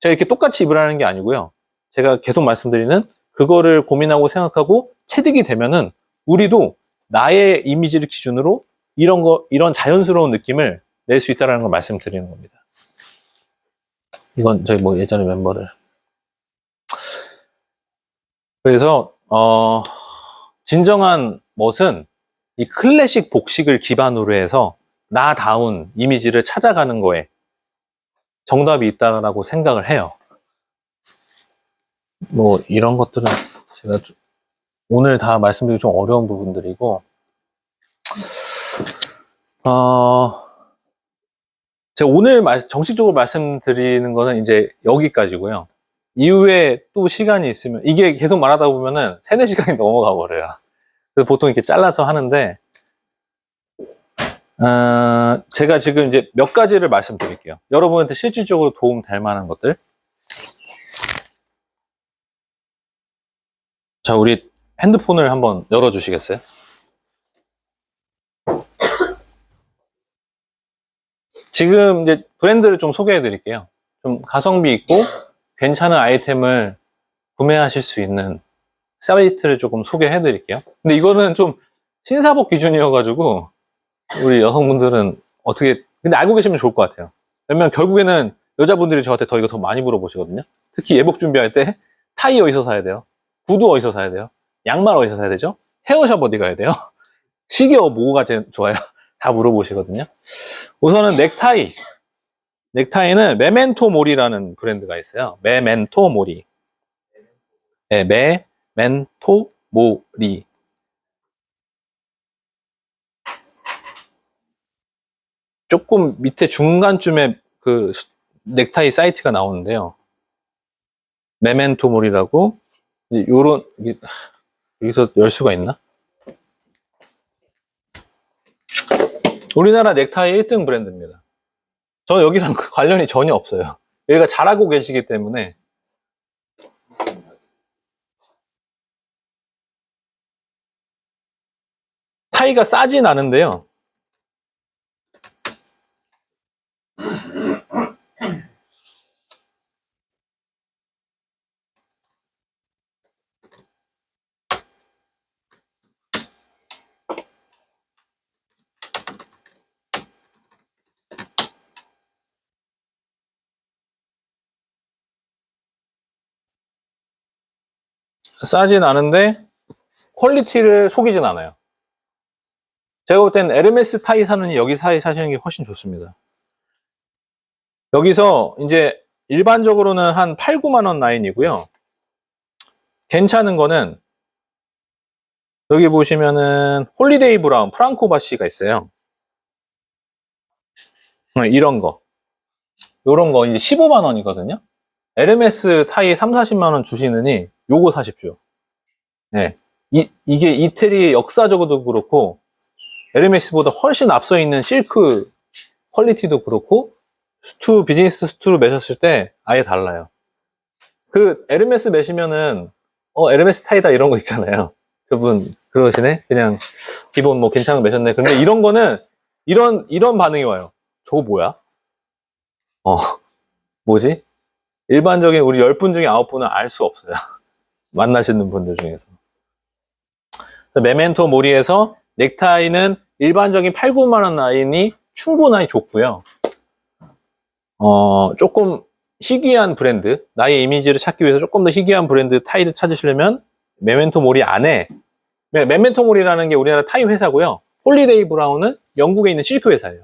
제가 이렇게 똑같이 입으라는 게 아니고요. 제가 계속 말씀드리는, 그거를 고민하고 생각하고 체득이 되면은 우리도 나의 이미지를 기준으로 이런 자연스러운 느낌을 낼 수 있다는 걸 말씀드리는 겁니다. 이건 저희 뭐 예전에 멤버들. 그래서 진정한 멋은 이 클래식 복식을 기반으로 해서 나다운 이미지를 찾아가는 거에 정답이 있다라고 생각을 해요. 뭐 이런 것들은 제가 오늘 다 말씀드리기 좀 어려운 부분들이고, 제가 오늘 정식적으로 말씀드리는 거는 이제 여기까지고요. 이후에 또 시간이 있으면, 이게 계속 말하다 보면은 3, 4시간이 넘어가 버려요. 그래서 보통 이렇게 잘라서 하는데, 제가 지금 이제 몇 가지를 말씀드릴게요. 여러분한테 실질적으로 도움 될 만한 것들. 자, 우리 핸드폰을 한번 열어주시겠어요? 지금 이제 브랜드를 좀 소개해 드릴게요. 좀 가성비 있고 괜찮은 아이템을 구매하실 수 있는 사이트를 조금 소개해 드릴게요. 근데 이거는 좀 신사복 기준이어가지고 우리 여성분들은 근데 알고 계시면 좋을 것 같아요. 왜냐면 결국에는 여자분들이 저한테 이거 더 많이 물어보시거든요. 특히 예복 준비할 때 타이 어디서 사야 돼요? 구두 어디서 사야 돼요? 양말 어디서 사야 되죠? 헤어샵 어디 가야 돼요? 시계 뭐가 제일 좋아요? 다 물어보시거든요. 우선은 넥타이는 메멘토 모리라는 브랜드가 있어요. 메멘토 모리. 네, 메멘토 모리. 조금 밑에 중간쯤에 그 넥타이 사이트가 나오는데요. 메멘토 모리라고, 여기서 열 수가 있나? 우리나라 넥타이 1등 브랜드입니다. 저 여기랑 관련이 전혀 없어요. 여기가 잘하고 계시기 때문에. 타이가 싸진 않은데요. 싸진 않은데 퀄리티를 속이진 않아요. 제가 볼 땐 에르메스 타이 사느니 여기 사시는 게 훨씬 좋습니다. 여기서 이제 일반적으로는 한 8, 9만 원 라인이고요. 괜찮은 거는 여기 보시면은 홀리데이 브라운 프랑코 바시가 있어요. 이런 거. 요런 거 이제 15만 원이거든요. 에르메스 타이 3, 40만 원 주시느니 요거 사십시오. 네. 이게 이태리 역사적으로도 그렇고 에르메스보다 훨씬 앞서 있는 실크 퀄리티도 그렇고 비즈니스 수트로 매셨을 때 아예 달라요. 그 에르메스 매시면은 에르메스 타이다 이런 거 있잖아요. 저분 그러시네. 그냥 기본 뭐 괜찮은 거 매셨네. 근데 이런 거는 이런 반응이 와요. 저거 뭐야? 뭐지? 일반적인 우리 10분 중에 9분은 알 수 없어요. 만나시는 분들 중에서. 메멘토 모리에서 넥타이는 일반적인 8, 9만 원 라인이 충분히 좋고요. 조금 희귀한 브랜드, 나의 이미지를 찾기 위해서 조금 더 희귀한 브랜드 타이를 찾으시려면 메멘토 모리 안에, 메멘토 모리라는 게 우리나라 타이 회사고요. 홀리데이 브라운은 영국에 있는 실크 회사예요.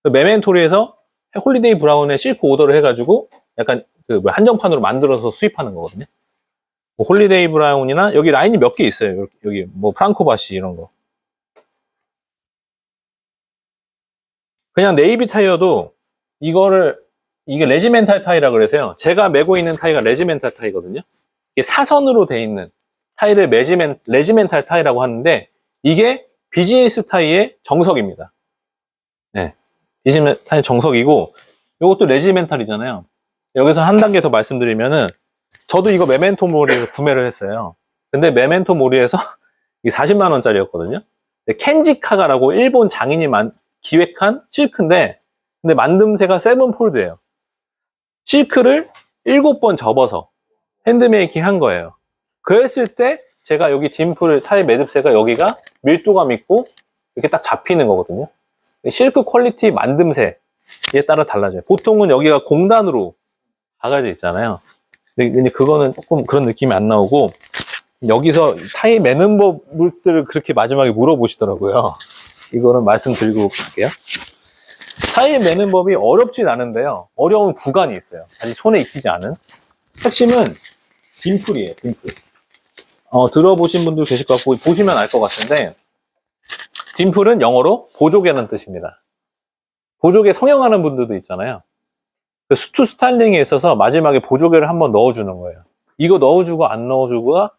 그 메멘토리에서 홀리데이 브라운에 실크 오더를 해가지고 약간 그 한정판으로 만들어서 수입하는 거거든요. 뭐 홀리데이 브라운이나 여기 라인이 몇 개 있어요. 여기 뭐 프랑코바시 이런 거. 그냥 네이비 타이어도 이게 레지멘탈 타이라 그래서요. 제가 메고 있는 타이가 레지멘탈 타이거든요. 이게 사선으로 돼 있는 타이를 레지멘탈 타이라고 하는데 이게 비즈니스 타이의 정석입니다. 네. 비즈니스 타이 정석이고 이것도 레지멘탈이잖아요. 여기서 한 단계 더 말씀드리면은 저도 이거 메멘토 모리에서 구매를 했어요. 근데 메멘토 모리에서 이 40만 원짜리였거든요. 켄지카가라고 일본 장인이 기획한 실크인데 근데 만듦새가 세븐폴드예요. 실크를 7번 접어서 핸드메이킹 한 거예요. 그랬을 때 제가 여기 딤플 타이 매듭새가 여기가 밀도감 있고 이렇게 딱 잡히는 거거든요. 실크 퀄리티 만듦새에 따라 달라져요. 보통은 여기가 공단으로 박아져 있잖아요. 근데 그거는 조금 그런 느낌이 안 나오고 여기서 타이 매는 법들을 그렇게 마지막에 물어보시더라고요. 이거는 말씀드리고 갈게요. 타이 매는 법이 어렵진 않은데요. 어려운 구간이 있어요. 아직 손에 익히지 않은. 핵심은 딤플이에요, 딤플. 들어보신 분들 계실 것 같고, 보시면 알 것 같은데, 딤플은 영어로 보조개라는 뜻입니다. 보조개 성형하는 분들도 있잖아요. 그 수트 스타일링에 있어서 마지막에 보조개를 한번 넣어주는 거예요. 이거 넣어주고 안 넣어주고가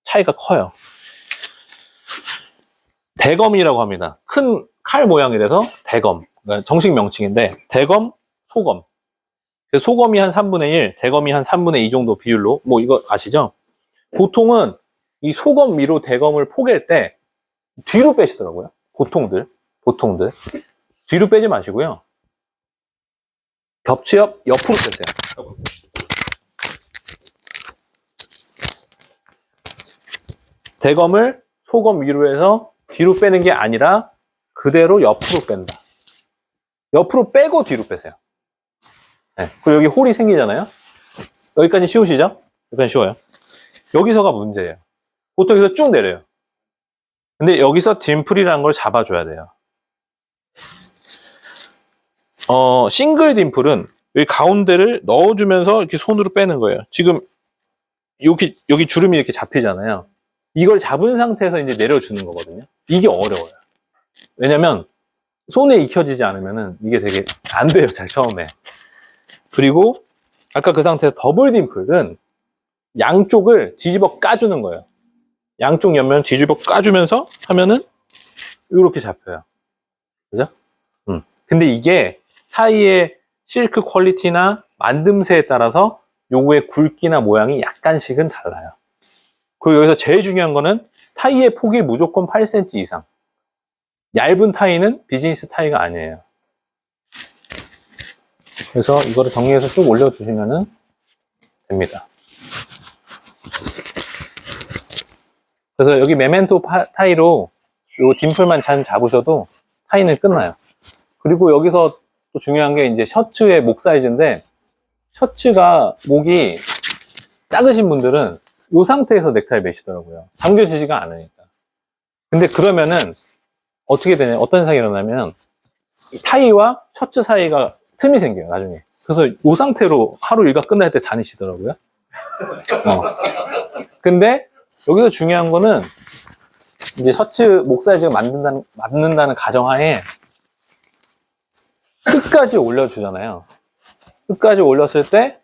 차이가 커요. 대검이라고 합니다. 큰 칼 모양이라서 대검. 그러니까 정식 명칭인데, 대검, 소검. 소검이 한 3분의 1, 대검이 한 3분의 2 정도 비율로, 뭐 이거 아시죠? 보통은 이 소검 위로 대검을 포갤 때 뒤로 빼시더라고요. 보통들. 뒤로 빼지 마시고요. 옆으로 빼세요. 대검을 소검 위로 해서 뒤로 빼는 게 아니라 그대로 옆으로 뺀다. 옆으로 빼고 뒤로 빼세요. 네. 그리고 여기 홀이 생기잖아요. 여기까지 쉬우시죠? 여기까지 쉬워요. 여기서가 문제예요. 보통 여기서 쭉 내려요. 근데 여기서 딤플이라는 걸 잡아줘야 돼요. 싱글 딤플은 여기 가운데를 넣어주면서 이렇게 손으로 빼는 거예요. 지금 여기 주름이 이렇게 잡히잖아요. 이걸 잡은 상태에서 이제 내려주는 거거든요. 이게 어려워요. 왜냐면 손에 익혀지지 않으면은 이게 되게 안 돼요, 잘 처음에. 그리고 아까 그 상태에서 더블 딤플은 양쪽을 뒤집어 까주는 거예요. 양쪽 옆면 뒤집어 까주면서 하면은 이렇게 잡혀요. 그죠? 근데 이게 타이의 실크 퀄리티나 만듦새에 따라서 요거의 굵기나 모양이 약간씩은 달라요. 그리고 여기서 제일 중요한 거는 타이의 폭이 무조건 8cm 이상. 얇은 타이는 비즈니스 타이가 아니에요. 그래서 이거를 정리해서 쭉 올려주시면 됩니다. 그래서 여기 메멘토 타이로 요 딤플만 잘 잡으셔도 타이는 끝나요. 그리고 여기서 또 중요한 게 이제 셔츠의 목 사이즈인데, 셔츠가 목이 작으신 분들은 이 상태에서 넥타이 매시더라고요. 잠겨지지가 않으니까. 근데 그러면은 어떻게 되냐, 어떤 현상이 일어나면 타이와 셔츠 사이가 틈이 생겨요, 나중에. 그래서 이 상태로 하루 일과 끝날 때 다니시더라고요. 근데 여기서 중요한 거는 이제 셔츠 목 사이즈가 맞는다는 가정하에 끝까지 올려주잖아요. 끝까지 올렸을 때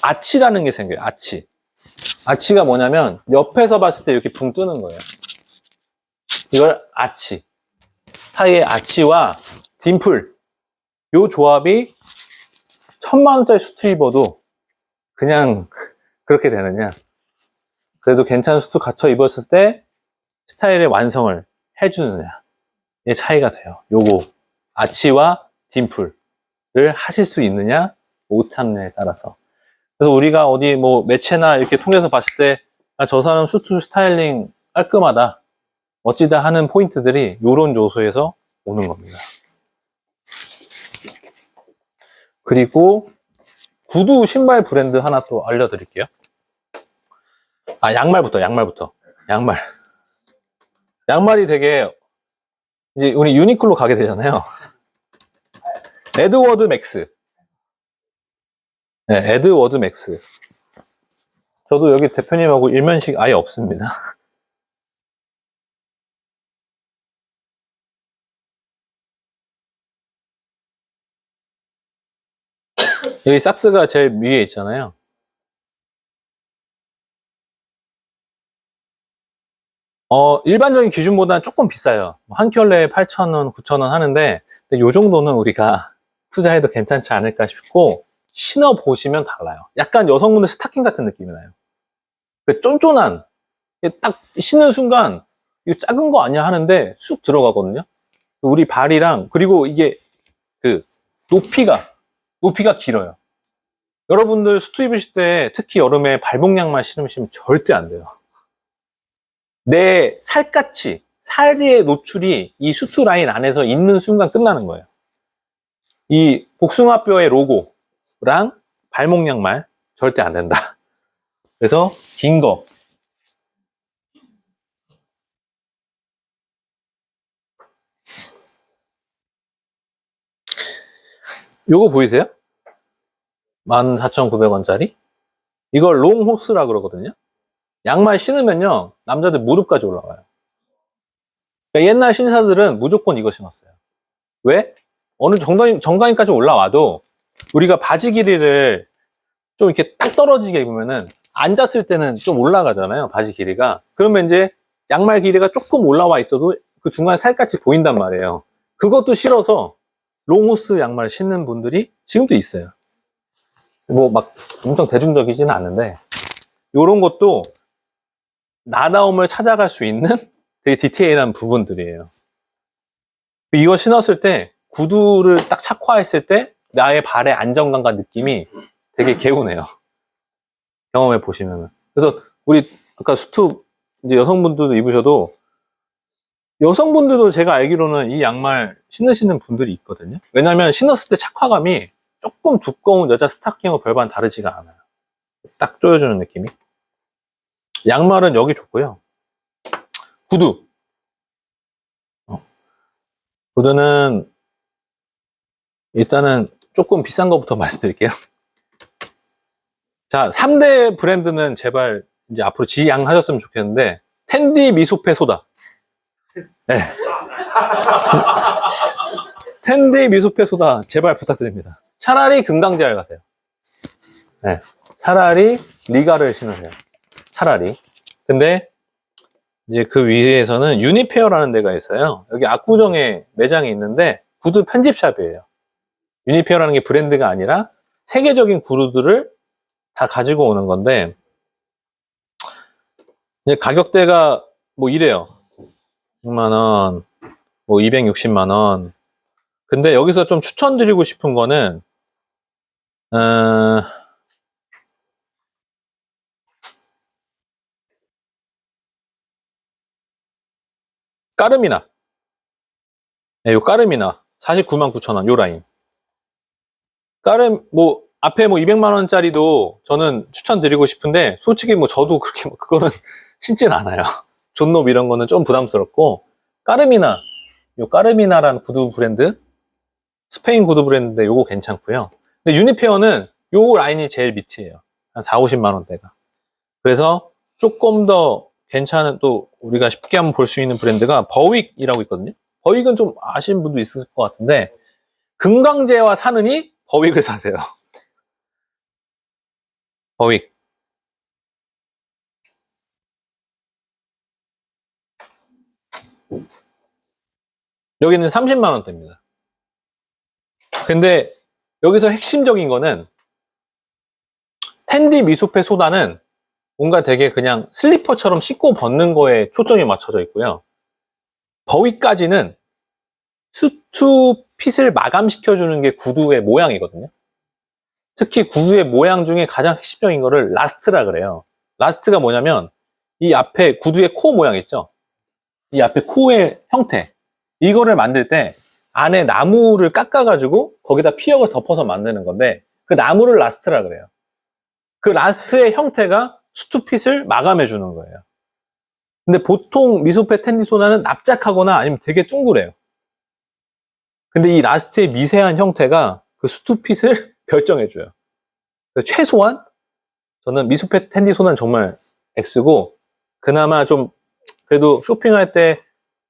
아치라는 게 생겨요. 아치가 뭐냐면 옆에서 봤을 때 이렇게 붕 뜨는 거예요. 이걸 아치. 타이의 아치와 딤플. 요 조합이 1000만 원짜리 수트 입어도 그냥 그렇게 되느냐. 그래도 괜찮은 수트 갖춰 입었을 때 스타일의 완성을 해주느냐. 의 차이가 돼요. 요거 아치와 딤플을 하실 수 있느냐 못하느냐에 따라서. 그래서 우리가 어디 뭐 매체나 이렇게 통해서 봤을 때 저 사람 수트 스타일링 깔끔하다, 멋지다 하는 포인트들이 요런 요소에서 오는 겁니다. 그리고 구두 신발 브랜드 하나 또 알려드릴게요. 양말부터. 양말. 양말이 되게, 이제 우리 유니클로 가게 되잖아요. 에드워드 맥스. 네, 에드워드 맥스. 저도 여기 대표님하고 일면식 아예 없습니다. 여기 삭스가 제일 위에 있잖아요. 일반적인 기준보다는 조금 비싸요. 한 켤레에 8,000원, 9,000원 하는데, 요 정도는 우리가 투자해도 괜찮지 않을까 싶고, 신어보시면 달라요. 약간 여성분들 스타킹 같은 느낌이 나요. 그 쫀쫀한, 딱 신는 순간, 이거 작은 거 아니야 하는데 쑥 들어가거든요. 우리 발이랑, 그리고 이게 그 높이가 길어요. 여러분들 수트 입으실 때 특히 여름에 발목 양말 신으시면 절대 안 돼요. 내 살갗이, 살의 노출이 이 수트 라인 안에서 있는 순간 끝나는 거예요. 이 복숭아뼈의 로고랑 발목 양말 절대 안 된다. 그래서 긴 거. 요거 보이세요? 14,900원짜리? 이걸 롱호스라 그러거든요. 양말 신으면요, 남자들 무릎까지 올라와요. 그러니까 옛날 신사들은 무조건 이거 신었어요. 왜? 어느 정강이까지 올라와도 우리가 바지 길이를 좀 이렇게 딱 떨어지게 입으면은 앉았을 때는 좀 올라가잖아요, 바지 길이가. 그러면 이제 양말 길이가 조금 올라와 있어도 그 중간에 살갗이 보인단 말이에요. 그것도 싫어서 롱호스 양말 신는 분들이 지금도 있어요. 뭐 막 엄청 대중적이지는 않은데, 이런 것도 나다움을 찾아갈 수 있는 되게 디테일한 부분들이에요. 이거 신었을 때 구두를 딱 착화했을 때 나의 발의 안정감과 느낌이 되게 개운해요. 경험해 보시면은. 그래서 우리 아까 수트 이제 여성분들도 입으셔도, 여성분들도 제가 알기로는 이 양말 신으시는 분들이 있거든요. 왜냐면 신었을 때 착화감이 조금 두꺼운 여자 스타킹하고 별반 다르지가 않아요. 딱 조여주는 느낌이. 양말은 여기 좋고요. 구두. 구두는 일단은 조금 비싼 것부터 말씀드릴게요. 자, 3대 브랜드는 제발 이제 앞으로 지양하셨으면 좋겠는데, 텐디 미소페 소다. 네. 텐디 미소페 소다 제발 부탁드립니다. 차라리 금강제알 가세요. 네. 차라리 리가를 신으세요. 차라리. 근데 이제 그 위에서는 유니페어라는 데가 있어요. 여기 압구정에 매장이 있는데 구두 편집샵이에요. 유니페어라는 게 브랜드가 아니라 세계적인 구두들을 다 가지고 오는 건데, 이제 가격대가 뭐 이래요. 100만원, 뭐 260만원. 근데 여기서 좀 추천드리고 싶은 거는, 까르미나. 네, 요 까르미나. 499,000원, 요 라인. 뭐, 앞에 뭐 200만원짜리도 저는 추천드리고 싶은데, 솔직히 뭐 저도 그렇게, 그거는 신진 않아요. 존노브 이런 거는 좀 부담스럽고, 까르미나. 요 까르미나라는 구두 브랜드. 스페인 구두 브랜드인데 요거 괜찮고요. 근데 유니페어는 요 라인이 제일 밑이에요. 한 4, 50만원대가. 그래서 조금 더 괜찮은, 또 우리가 쉽게 한번 볼 수 있는 브랜드가 버윅이라고 있거든요. 버윅은 좀 아시는 분도 있을 것 같은데, 금강제와 사느니 버윅을 사세요. 버윅. 여기는 30만원대입니다. 근데 여기서 핵심적인 거는, 텐디 미소페 소다는 뭔가 되게 그냥 슬리퍼처럼 신고 벗는 거에 초점이 맞춰져 있고요. 버위까지는 수트 핏을 마감시켜주는 게 구두의 모양이거든요. 특히 구두의 모양 중에 가장 핵심적인 거를 라스트라 그래요. 라스트가 뭐냐면 이 앞에 구두의 코 모양 있죠? 이 앞에 코의 형태. 이거를 만들 때 안에 나무를 깎아가지고 거기다 피혁을 덮어서 만드는 건데, 그 나무를 라스트라 그래요. 그 라스트의 형태가 수트 핏을 마감해 주는 거예요. 근데 보통 미소펫 텐디소나는 납작하거나 아니면 되게 둥그래요. 근데 이 라스트의 미세한 형태가 그 수투핏을 결정해줘요. 최소한 저는 미소펫 텐디소나는 정말 X고, 그나마 좀 그래도 쇼핑할 때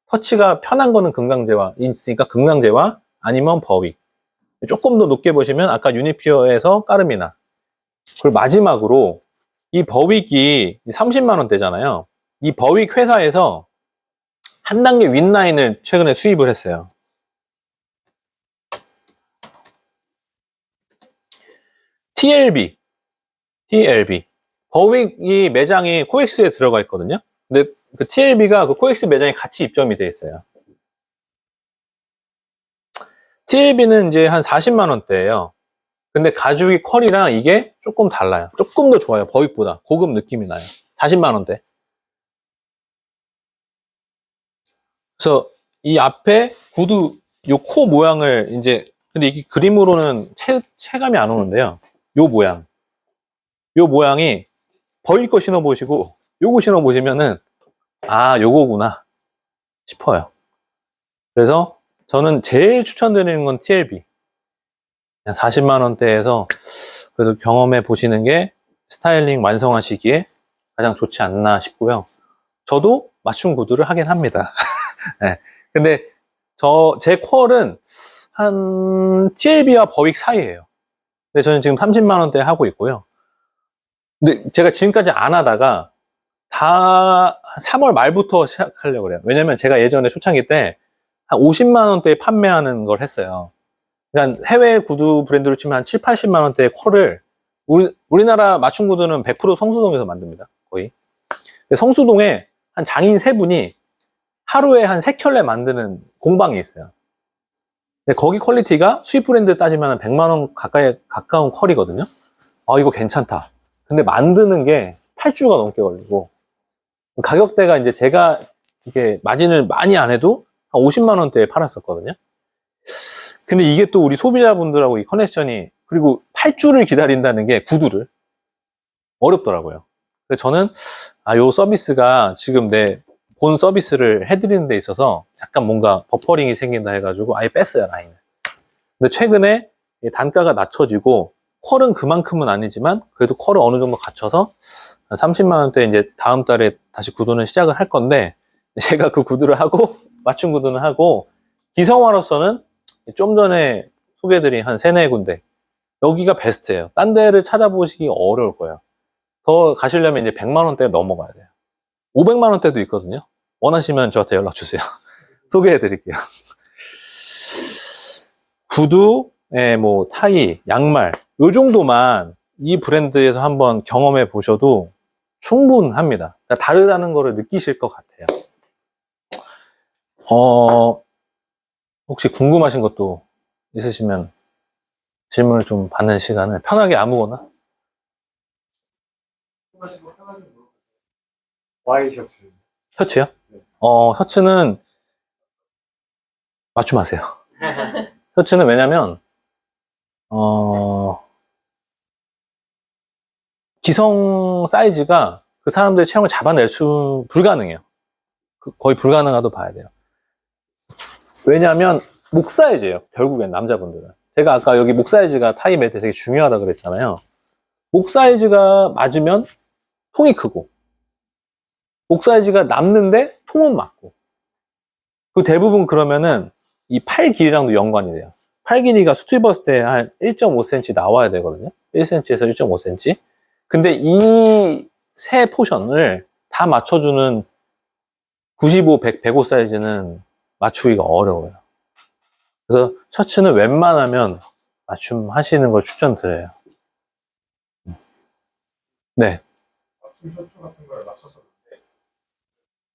터치가 편한 거는 금강제와 있으니까 금강제와 아니면 버윅. 조금 더 높게 보시면 아까 유니피어에서 까르미나. 그리고 마지막으로 이 버윅이 30만 원대잖아요. 이 버윅 회사에서 한 단계 윗라인을 최근에 수입을 했어요. TLB. 버윅이 매장이 코엑스에 들어가 있거든요. 근데 그 TLB가 그 코엑스 매장에 같이 입점이 돼 있어요. TLB는 이제 한 40만 원대예요. 근데 가죽이 컬이랑 이게 조금 달라요. 조금 더 좋아요. 버윅보다 고급 느낌이 나요. 40만 원대. 그래서 이 앞에 구두 요 코 모양을 이제, 근데 이게 그림으로는 체감이 안 오는데요. 요 모양이 버릴 거 신어보시고 요거 신어보시면은 아 요거구나 싶어요. 그래서 저는 제일 추천드리는 건 TLB. 40만 원대에서 그래도 경험해 보시는 게 스타일링 완성하시기에 가장 좋지 않나 싶고요. 저도 맞춤 구두를 하긴 합니다. 네. 근데 제 퀄은 한 TLB와 버윅 사이예요. 근데 저는 지금 30만 원대에 하고 있고요. 근데 제가 지금까지 안 하다가 다 3월 말부터 시작하려고 그래요. 왜냐면 제가 예전에 초창기 때 한 50만 원대에 판매하는 걸 했어요. 그러니까 해외 구두 브랜드로 치면 한 7, 80만 원대의 퀄을 우리나라 맞춤 구두는 100% 성수동에서 만듭니다. 거의. 성수동에 한 장인 세 분이 하루에 한 3켤레 만드는 공방이 있어요. 근데 거기 퀄리티가 수입 브랜드 따지면 100만 원 가까운 퀄이거든요. 아, 이거 괜찮다. 근데 만드는 게 8주가 넘게 걸리고, 가격대가 이제 제가 이게 마진을 많이 안 해도 한 50만 원대에 팔았었거든요. 근데 이게 또 우리 소비자분들하고 이 커넥션이, 그리고 8주를 기다린다는 게 구두를 어렵더라고요. 그래서 저는 요 서비스가 지금 내 본 서비스를 해드리는 데 있어서 약간 뭔가 버퍼링이 생긴다 해가지고 아예 뺐어요, 라인을. 근데 최근에 단가가 낮춰지고 퀄은 그만큼은 아니지만 그래도 퀄을 어느 정도 갖춰서 한 30만 원대 이제 다음 달에 다시 구두는 시작을 할 건데, 제가 그 구두를 하고 맞춤 구두는 하고 기성화로서는 좀 전에 소개해드린 한 3-4군데 여기가 베스트예요. 딴 데를 찾아보시기 어려울 거예요. 더 가시려면 이제 100만 원대 넘어가야 돼요. 500만 원대도 있거든요. 원하시면 저한테 연락 주세요. 소개해 드릴게요. 구두, 뭐 타이, 양말 요 정도만 이 브랜드에서 한번 경험해 보셔도 충분합니다. 그러니까 다르다는 거를 느끼실 것 같아요. 혹시 궁금하신 것도 있으시면 질문을 좀 받는 시간을 편하게 아무거나. 와이셔츠. 셔츠요? 셔츠는 맞춤하세요. 셔츠는 왜냐면, 기성 사이즈가 그 사람들의 체형을 잡아낼 수 불가능해요. 거의 불가능하다고 봐야 돼요. 왜냐면 목 사이즈예요. 결국엔 남자분들은. 제가 아까 여기 목 사이즈가 타이 멜트 되게 중요하다 그랬잖아요. 목 사이즈가 맞으면 통이 크고, 목 사이즈가 남는데 통은 맞고. 그 대부분 그러면은 이 팔 길이랑도 연관이 돼요. 팔 길이가 수트 입었을 때 한 1.5cm 나와야 되거든요. 1cm에서 1.5cm. 근데 이 세 포션을 다 맞춰주는 95, 100, 105 사이즈는 맞추기가 어려워요. 그래서 셔츠는 웬만하면 맞춤 하시는 걸 추천드려요. 네. 맞춤 셔츠 같은 걸 맞췄었는데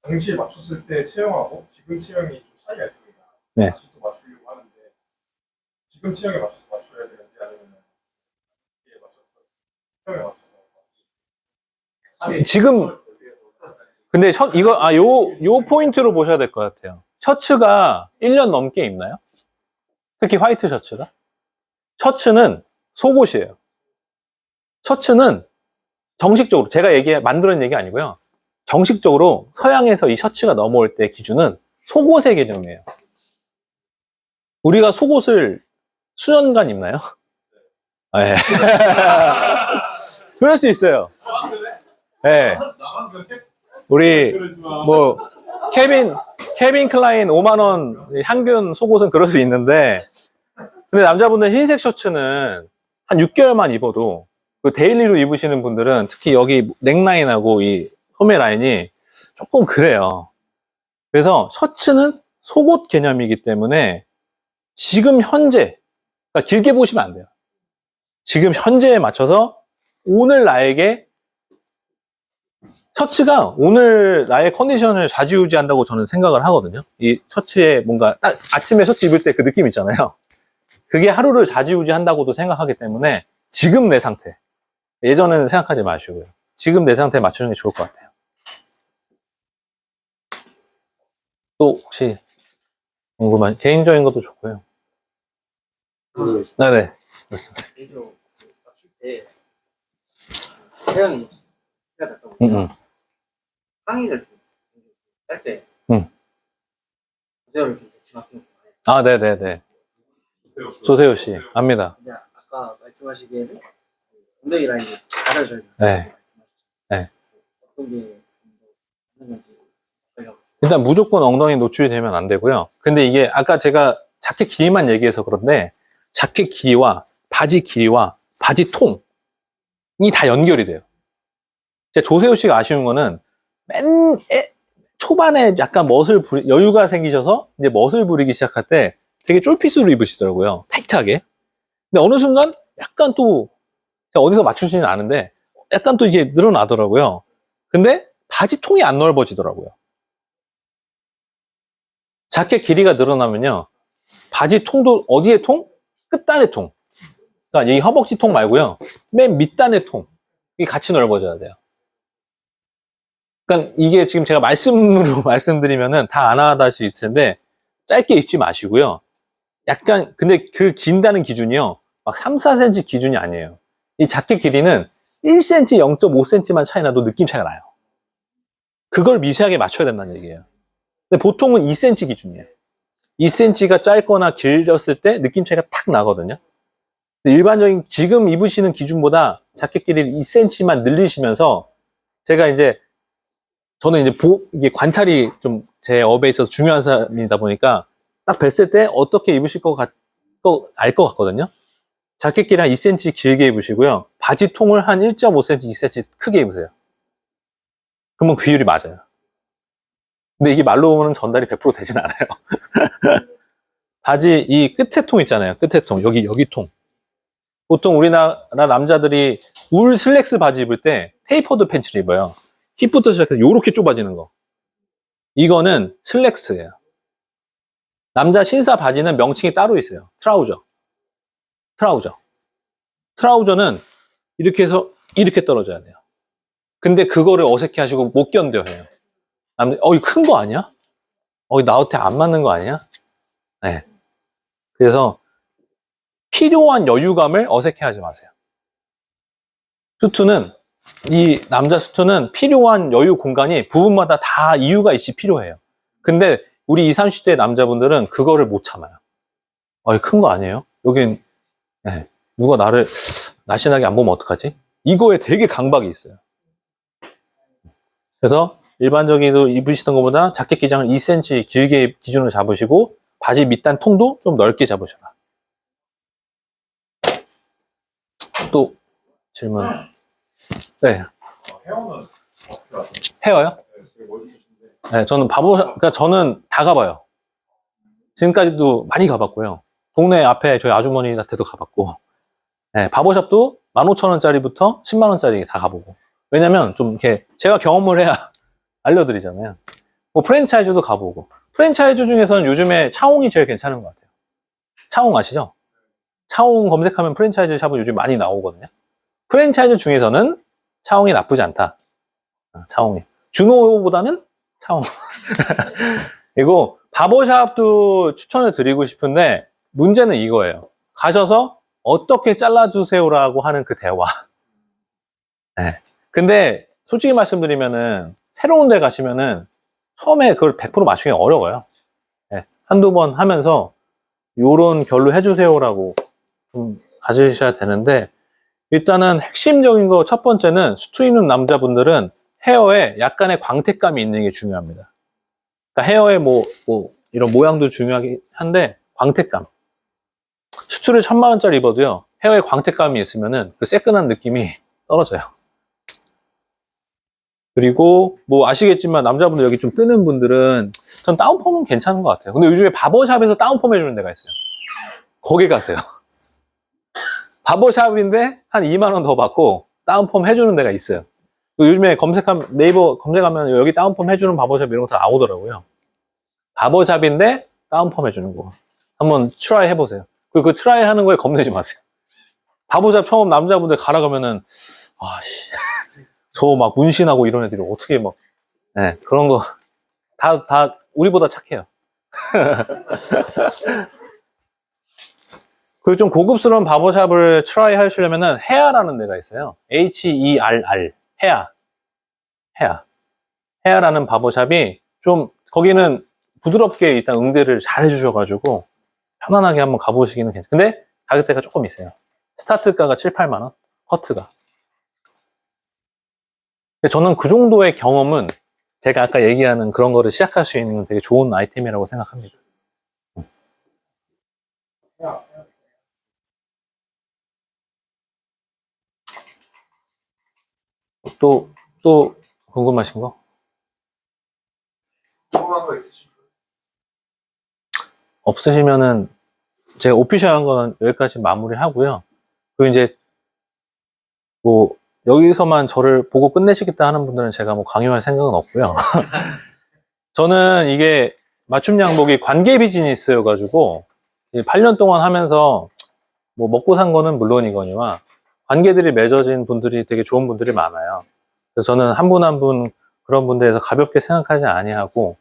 당시에 맞췄을 때 체형하고 지금 체형이 좀 차이가 있습니다. 네. 다시 또 맞추려고 하는데 지금 체형에 맞춰서 맞춰야 되는지 아니면 이게 맞춰서 체형에 맞춰서 지금 근데 요 포인트로 보셔야 될 것 같아요. 셔츠가 1년 넘게 입나요? 특히 화이트 셔츠가? 셔츠는 속옷이에요. 셔츠는 정식적으로 제가 만드는 얘기 아니고요. 정식적으로 서양에서 이 셔츠가 넘어올 때 기준은 속옷의 개념이에요. 우리가 속옷을 수년간 입나요? 네. 그럴 수 있어요. 네. 우리 뭐 케빈 클라인 5만 원 향균 속옷은 그럴 수 있는데, 근데 남자분들 흰색 셔츠는 한 6개월만 입어도, 그 데일리로 입으시는 분들은 특히 여기 넥라인하고 이 소매 라인이 조금 그래요. 그래서 셔츠는 속옷 개념이기 때문에 지금 현재, 그러니까 길게 보시면 안 돼요. 지금 현재에 맞춰서 오늘 나에게 셔츠가 오늘 나의 컨디션을 좌지우지한다고 저는 생각을 하거든요. 이 셔츠에 뭔가 딱 아침에 셔츠 입을 때 그 느낌 있잖아요. 그게 하루를 좌지우지한다고도 생각하기 때문에 지금 내 상태, 예전에는 생각하지 마시고요. 지금 내 상태에 맞추는 게 좋을 것 같아요. 또 혹시 궁금한 개인적인 것도 좋고요. 네네. 그렇습니다. 개인적으로 맞출 때 태양이 키가 작다 보니까 상의를 짤때 조세호를 좀 대치 맡기는 게 많아요. 아, 네네네. 조세호 씨, 압니다. 근데 아까 말씀하시기에는 엉덩이 라인이 가려져야 된다고 네. 말씀하셨죠. 네. 어떤 게 좀 더 맞는 건지 저희가 일단 무조건 엉덩이 노출이 되면 안 되고요. 근데 이게 아까 제가 자켓 길이만 얘기해서 그런데 자켓 길이와 바지 길이와 바지 통이 다 연결이 돼요. 이제 조세호 씨가 아쉬운 거는 초반에 약간 여유가 생기셔서 이제 멋을 부리기 시작할 때 되게 쫄핏으로 입으시더라고요. 타이트하게. 근데 어느 순간 약간 또 제가 어디서 맞추시진 않은데 약간 또 이게 늘어나더라고요. 근데 바지 통이 안 넓어지더라고요. 자켓 길이가 늘어나면요, 바지 통도 어디의 통? 끝단의 통. 그러니까 이 허벅지 통 말고요, 맨 밑단의 통. 이게 같이 넓어져야 돼요. 그러니까 이게 지금 제가 말씀으로 말씀드리면은 다 안 와닿을 수 있을 텐데 짧게 입지 마시고요. 약간 근데 그 긴다는 기준이요, 막 3, 4cm 기준이 아니에요. 이 자켓 길이는 1cm, 0.5cm만 차이 나도 느낌 차이가 나요. 그걸 미세하게 맞춰야 된다는 얘기예요. 근데 보통은 2cm 기준이에요. 2cm가 짧거나 길었을 때 느낌 차이가 탁 나거든요. 근데 일반적인 지금 입으시는 기준보다 자켓 길이를 2cm만 늘리시면서, 제가 이제 저는 이제 이게 관찰이 좀 제 업에 있어서 중요한 사람이다 보니까 딱 뵀을 때 어떻게 입으실 알 것 같거든요. 자켓 길이 한 2cm 길게 입으시고요. 바지 통을 한 1.5cm, 2cm 크게 입으세요. 그러면 비율이 맞아요. 근데 이게 말로는 전달이 100% 되진 않아요. 바지 이 끝에 통 있잖아요. 끝에 통. 여기 통. 보통 우리나라 남자들이 울 슬랙스 바지 입을 때 테이퍼드 팬츠를 입어요. 힙부터 시작해서 요렇게 좁아지는 거. 이거는 슬랙스예요. 남자 신사 바지는 명칭이 따로 있어요. 트라우저는 이렇게 해서 이렇게 떨어져야 돼요. 근데 그거를 어색해 하시고 못 견뎌해요. 이거 큰 거 아니야? 나한테 안 맞는 거 아니야? 네. 그래서 필요한 여유감을 어색해 하지 마세요. 이 남자 수트는 필요한 여유 공간이 부분마다 다 이유가 필요해요. 근데 우리 20, 30대 남자분들은 그거를 못 참아요. 이거 큰 거 아니에요? 여긴, 네. 누가 나를 날씬하게 안 보면 어떡하지? 이거에 되게 강박이 있어요. 그래서 일반적으로 입으시던 것보다 자켓 기장을 2cm 길게 기준으로 잡으시고 바지 밑단 통도 좀 넓게 잡으셔라. 또 질문. 네. 헤어는 어떻게 하세요? 헤어요? 네, 되게 멋있으신데. 네, 그러니까 저는 다 가봐요. 지금까지도 많이 가봤고요. 동네 앞에 저희 아주머니한테도 가봤고, 네, 바버샵도 15,000원짜리부터 10만원짜리 다 가보고. 왜냐면 좀 이렇게 제가 경험을 해야 알려드리잖아요. 뭐 프랜차이즈도 가보고. 프랜차이즈 중에서는 요즘에 차홍이 제일 괜찮은 것 같아요. 차홍 아시죠? 차홍 검색하면 프랜차이즈 샵은 요즘 많이 나오거든요. 프랜차이즈 중에서는 차홍이 나쁘지 않다. 차홍이. 준호보다는 차홍. 그리고 바버샵도 추천을 드리고 싶은데 문제는 이거예요. 가셔서 어떻게 잘라주세요라고 하는 그 대화. 네. 근데 솔직히 말씀드리면은 새로운 데 가시면은 처음에 그걸 100% 맞추기 어려워요. 예, 한두 번 하면서 요런 결로 해주세요라고 좀 가지셔야 되는데, 일단은 핵심적인 거 첫 번째는 수트 있는 남자분들은 헤어에 약간의 광택감이 있는 게 중요합니다. 그러니까 헤어에 뭐 이런 모양도 중요하긴 한데, 광택감. 수트를 1000만원짜리 입어도요, 헤어에 광택감이 있으면은 그 새끈한 느낌이 떨어져요. 그리고 뭐 아시겠지만 남자분들 여기 좀 뜨는 분들은 전 다운펌은 괜찮은 것 같아요. 근데 요즘에 바버샵에서 다운펌 해주는 데가 있어요. 거기 가세요. 바버샵인데 한 2만원 더 받고 다운펌 해주는 데가 있어요. 요즘에 네이버 검색하면 여기 다운펌 해주는 바버샵 이런 거 다 나오더라고요. 바버샵인데 다운펌 해주는 거 한번 트라이 해보세요. 그 트라이 하는 거에 겁내지 마세요. 바버샵 처음 남자분들 가라 가면은 아씨 저 막 문신하고 이런 애들이 어떻게 막 네, 그런 거 다 우리보다 착해요. 그리고 좀 고급스러운 바버샵을 트라이 하시려면은 헤아라는 데가 있어요. HERR 헤아라는 바버샵이 좀 거기는 부드럽게 일단 응대를 잘 해주셔가지고 편안하게 한번 가보시기는 괜찮아요. 근데 가격대가 조금 있어요. 스타트가가 7, 8만 원, 커트가. 근데 저는 그 정도의 경험은 제가 아까 얘기하는 그런 거를 시작할 수 있는 되게 좋은 아이템이라고 생각합니다. 또 궁금하신 거? 궁금한 거 있으신가요? 없으시면은 제가 오피셜한 거는 여기까지 마무리하고요. 그리고 이제 뭐 여기서만 저를 보고 끝내시겠다 하는 분들은 제가 뭐 강요할 생각은 없고요. 저는 이게 맞춤 양복이 관계 비즈니스여가지고 8년 동안 하면서 뭐 먹고 산 거는 물론이거니와 관계들이 맺어진 분들이 되게 좋은 분들이 많아요. 그래서 저는 한 분 한 분 그런 분들에서 가볍게 생각하지 아니하고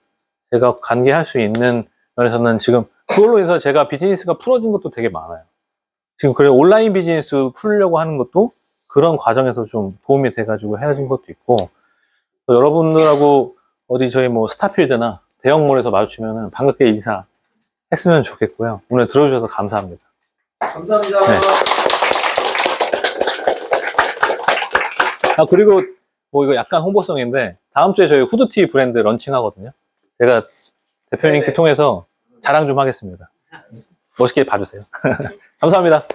제가 관계할 수 있는 면에서는 지금 그걸로 해서 제가 비즈니스가 풀어진 것도 되게 많아요. 지금 그래 온라인 비즈니스 풀려고 하는 것도 그런 과정에서 좀 도움이 돼가지고 헤어진 것도 있고, 또 여러분들하고 어디 저희 뭐 스타필드나 대형몰에서 마주치면은 반갑게 인사했으면 좋겠고요. 오늘 들어주셔서 감사합니다. 감사합니다. 네. 그리고 뭐 이거 약간 홍보성인데 다음 주에 저희 후드티 브랜드 런칭하거든요. 제가 대표님께 네네. 통해서 자랑 좀 하겠습니다. 멋있게 봐주세요. 감사합니다.